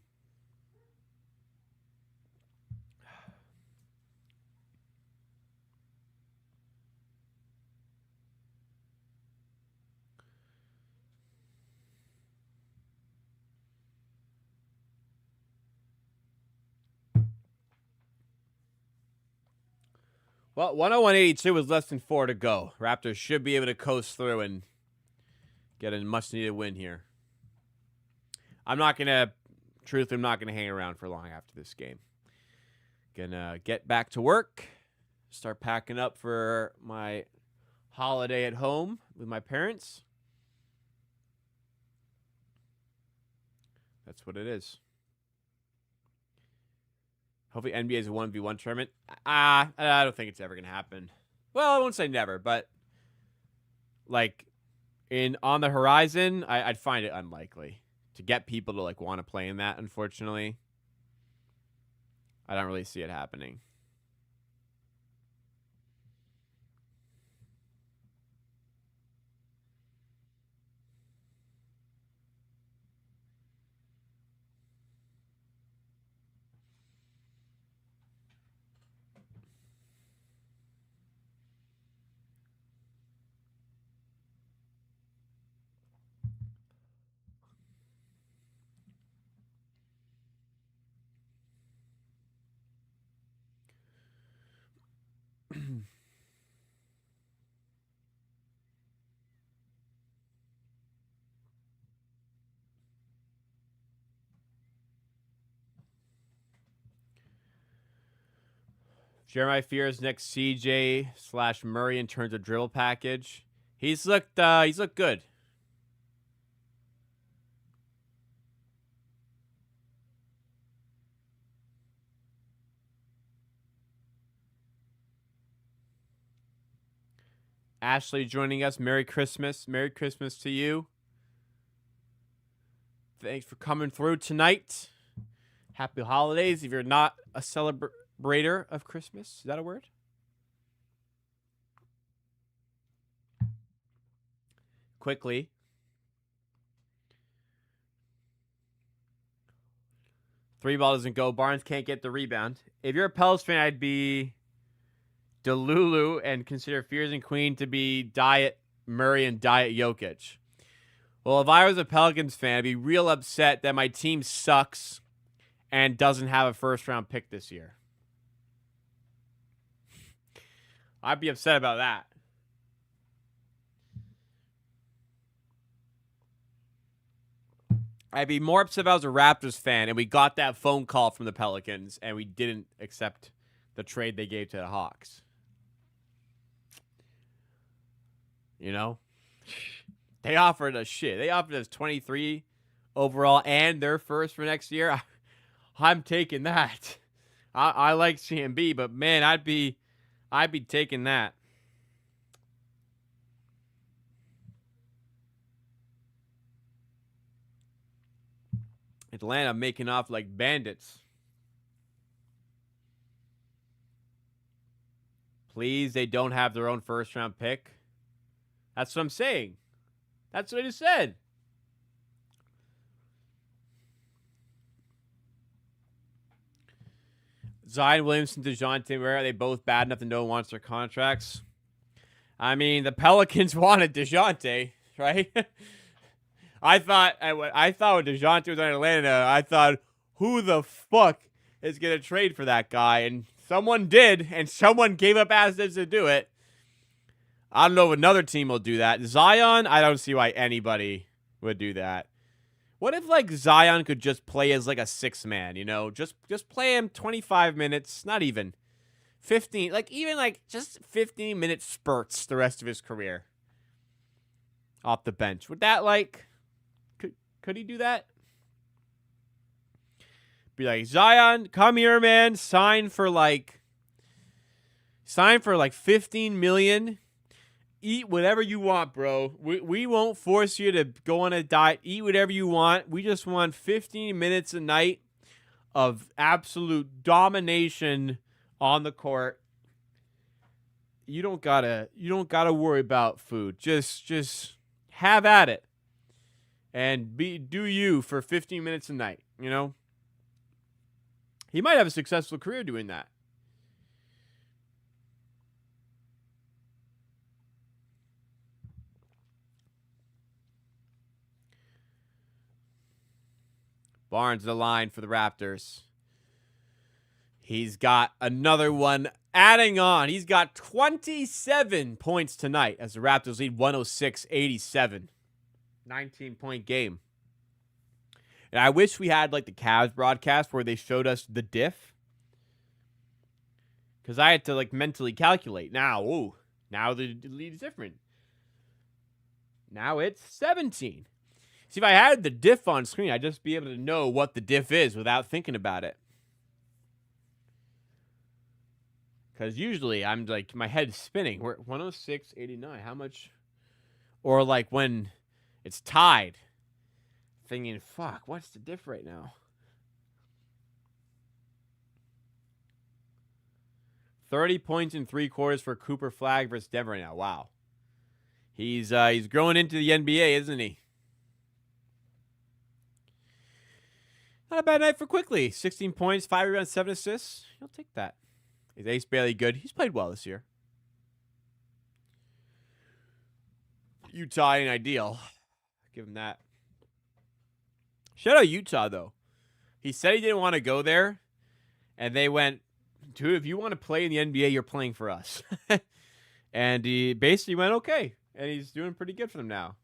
Speaker 1: Well, 101-82 with less than 4 to go. Raptors should be able to coast through and get a much-needed win here. Truthfully, I'm not going to hang around for long after this game. Gonna get back to work, start packing up for my holiday at home with my parents. That's what it is. Hopefully NBA is a 1v1 tournament. I don't think it's ever going to happen. Well, I won't say never, but like on the horizon, I'd find it unlikely to get people to like want to play in that, unfortunately. I don't really see it happening. Jeremiah Fears next CJ/Murray in terms of dribble package. He's looked good. Ashley joining us. Merry Christmas. Merry Christmas to you. Thanks for coming through tonight. Happy holidays if you're not a celebrator of Christmas. Is that a word? Quickly. Three ball doesn't go. Barnes can't get the rebound. If you're a Pels fan, I'd be Delulu and consider Fears and Queen to be Diet Murray and Diet Jokic. Well, if I was a Pelicans fan, I'd be real upset that my team sucks and doesn't have a first-round pick this year. I'd be upset about that. I'd be more upset if I was a Raptors fan and we got that phone call from the Pelicans and we didn't accept the trade they gave to the Hawks. You know? They offered us shit. They offered us 23 overall and their first for next year. I'm taking that. I like CMB, but man, I'd be taking that. Atlanta making off like bandits. Please, they don't have their own first-round pick. That's what I'm saying. That's what I just said. Zion Williamson, DeJounte Murray, are they both bad enough that no one wants their contracts? I mean, the Pelicans wanted DeJounte, right? I thought when DeJounte was in Atlanta, I thought, who the fuck is going to trade for that guy? And someone did, and someone gave up assets to do it. I don't know if another team will do that. Zion, I don't see why anybody would do that. What if, like, Zion could just play as, like, a six-man, you know? Just play him 25 minutes, not even. 15, like, even, like, just 15-minute spurts the rest of his career. Off the bench. Would that, like, could he do that? Be like, Zion, come here, man. Sign for, like, 15 million. Eat whatever you want, bro. We won't force you to go on a diet. Eat whatever you want. We just want 15 minutes a night of absolute domination on the court. You don't gotta worry about food. Just have at it. And do you for 15 minutes a night, you know? He might have a successful career doing that. Barnes the line for the Raptors. He's got another one adding on. He's got 27 points tonight as the Raptors lead 106-87. 19-point game. And I wish we had like the Cavs broadcast where they showed us the diff. Because I had to like mentally calculate. Now the lead is different. Now it's 17. See, if I had the diff on screen, I'd just be able to know what the diff is without thinking about it. Because usually I'm like, my head's spinning. We're at 106-89. How much? Or like when it's tied. Thinking, fuck, what's the diff right now? 30 points in 3 quarters for Cooper Flag versus Denver right now. Wow. He's growing into the NBA, isn't he? Not a bad night for Quickly. 16 points, 5 rebounds, 7 assists. He'll take that. Is Ace Bailey good? He's played well this year. Utah ain't ideal. Give him that. Shout out Utah, though. He said he didn't want to go there, and they went, dude, if you want to play in the NBA, you're playing for us. And he basically went, okay. And he's doing pretty good for them now.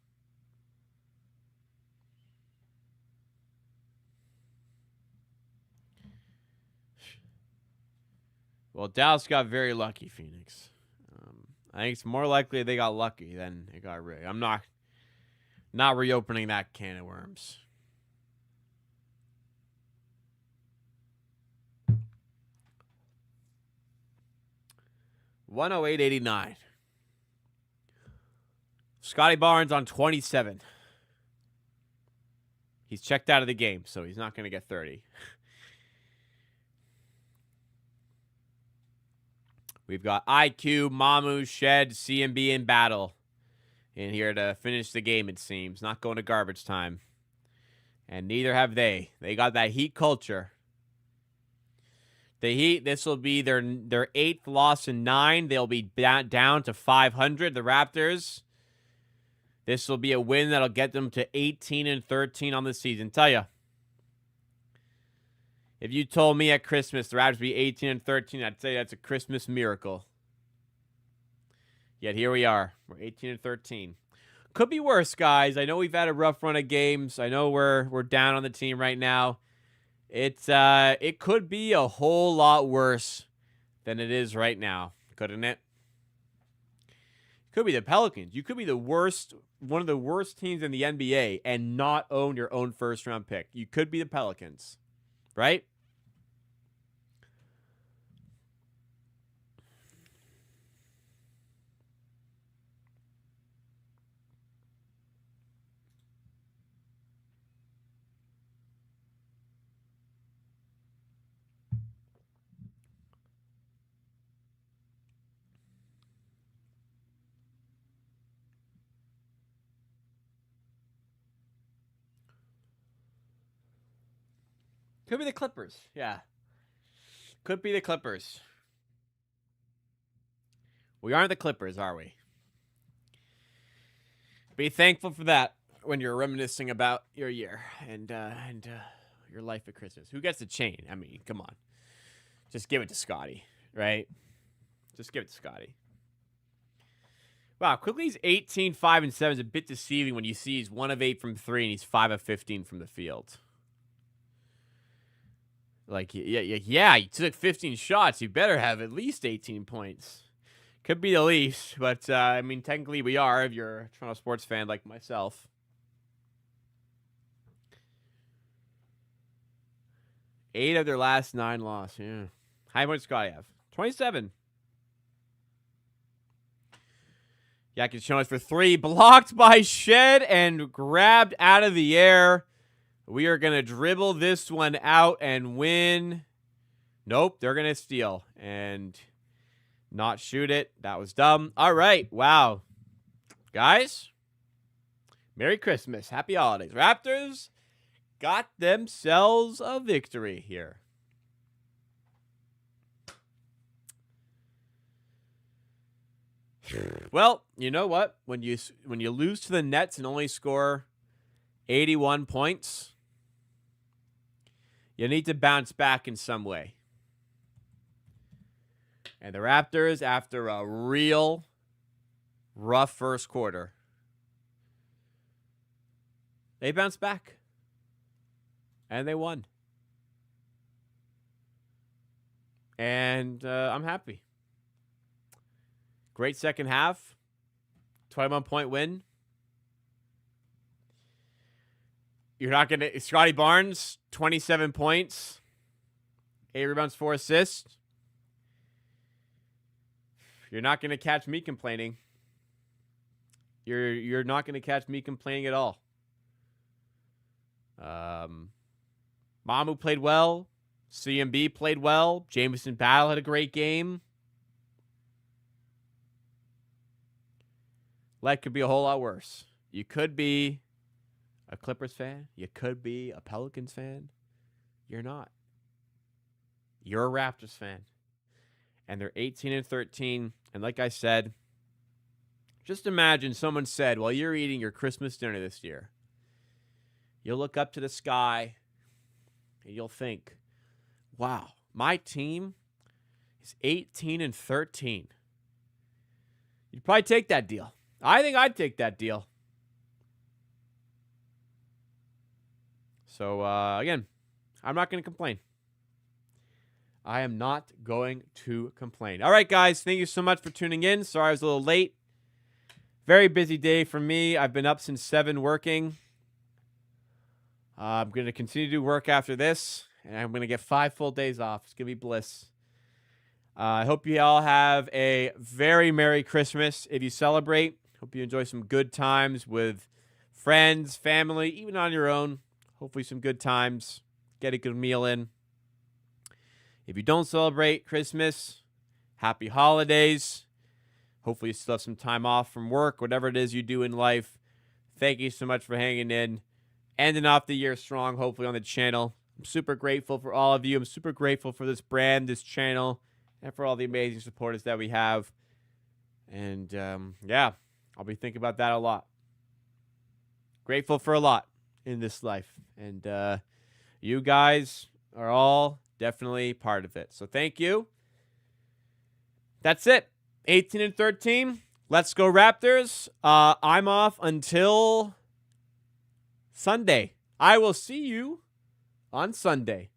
Speaker 1: Well, Dallas got very lucky, Phoenix. I think it's more likely they got lucky than it got rigged. I'm not reopening that can of worms. $108.89. Scotty Barnes on 27. He's checked out of the game, so he's not going to get 30. We've got IQ, Mamu, Shed, CMB in battle in here to finish the game, it seems. Not going to garbage time. And neither have they. They got that Heat culture. The Heat, this will be their 8th loss in 9. They'll be down to 500. The Raptors, this will be a win that'll get them to 18-13 on the season. Tell ya. If you told me at Christmas the Raptors would be 18-13, I'd say that's a Christmas miracle. Yet here we are. We're 18-13. Could be worse, guys. I know we've had a rough run of games. I know we're down on the team right now. It could be a whole lot worse than it is right now, couldn't it? Could be the Pelicans. You could be one of the worst teams in the NBA and not own your own first-round pick. You could be the Pelicans. Right? Could be the Clippers. Yeah. Could be the Clippers. We aren't the Clippers, are we? Be thankful for that when you're reminiscing about your year and your life at Christmas. Who gets the chain? I mean, come on. Just give it to Scotty, right? Just give it to Scotty. Wow, Quickly's 18, 5, and 7 is a bit deceiving when you see he's 1 of 8 from 3 and he's 5 of 15 from the field. Like, yeah, you took 15 shots. You better have at least 18 points. Could be the least, but, I mean, technically we are if you're a Toronto sports fan like myself. Eight of their last 9 loss, yeah. How much Scotty have? 27. Yakich for 3. Blocked by Shed and grabbed out of the air. We are going to dribble this one out and win. Nope, they're going to steal and not shoot it. That was dumb. All right, wow. Guys, Merry Christmas. Happy holidays. Raptors got themselves a victory here. Well, you know what? When you lose to the Nets and only score 81 points, you need to bounce back in some way. And the Raptors, after a real rough first quarter, they bounced back. And they won. And I'm happy. Great second half. 21-point win. You're not going to... Scotty Barnes, 27 points. 8 rebounds, 4 assists. You're not going to catch me complaining. You're not going to catch me complaining at all. Mamu played well. CMB played well. Jameson Battle had a great game. Life could be a whole lot worse. You could be a Clippers fan. You could be a Pelicans fan. You're not. You're a Raptors fan. And they're 18 and 13. And like I said, just imagine someone said, while you're eating your Christmas dinner this year, you'll look up to the sky and you'll think, wow, my team is 18 and 13. You'd probably take that deal. I think I'd take that deal. So, again, I'm not going to complain. I am not going to complain. All right, guys, thank you so much for tuning in. Sorry I was a little late. Very busy day for me. I've been up since 7 working. I'm going to continue to do work after this, and I'm going to get 5 full days off. It's going to be bliss. I hope you all have a very Merry Christmas if you celebrate. Hope you enjoy some good times with friends, family, even on your own. Hopefully some good times. Get a good meal in. If you don't celebrate Christmas, happy holidays. Hopefully you still have some time off from work, whatever it is you do in life. Thank you so much for hanging in. Ending off the year strong, hopefully, on the channel. I'm super grateful for all of you. I'm super grateful for this brand, this channel, and for all the amazing supporters that we have. And, yeah, I'll be thinking about that a lot. Grateful for a lot in this life. And you guys are all definitely part of it. So thank you. That's it. 18 and 13. Let's go Raptors. I'm off until Sunday. I will see you on Sunday.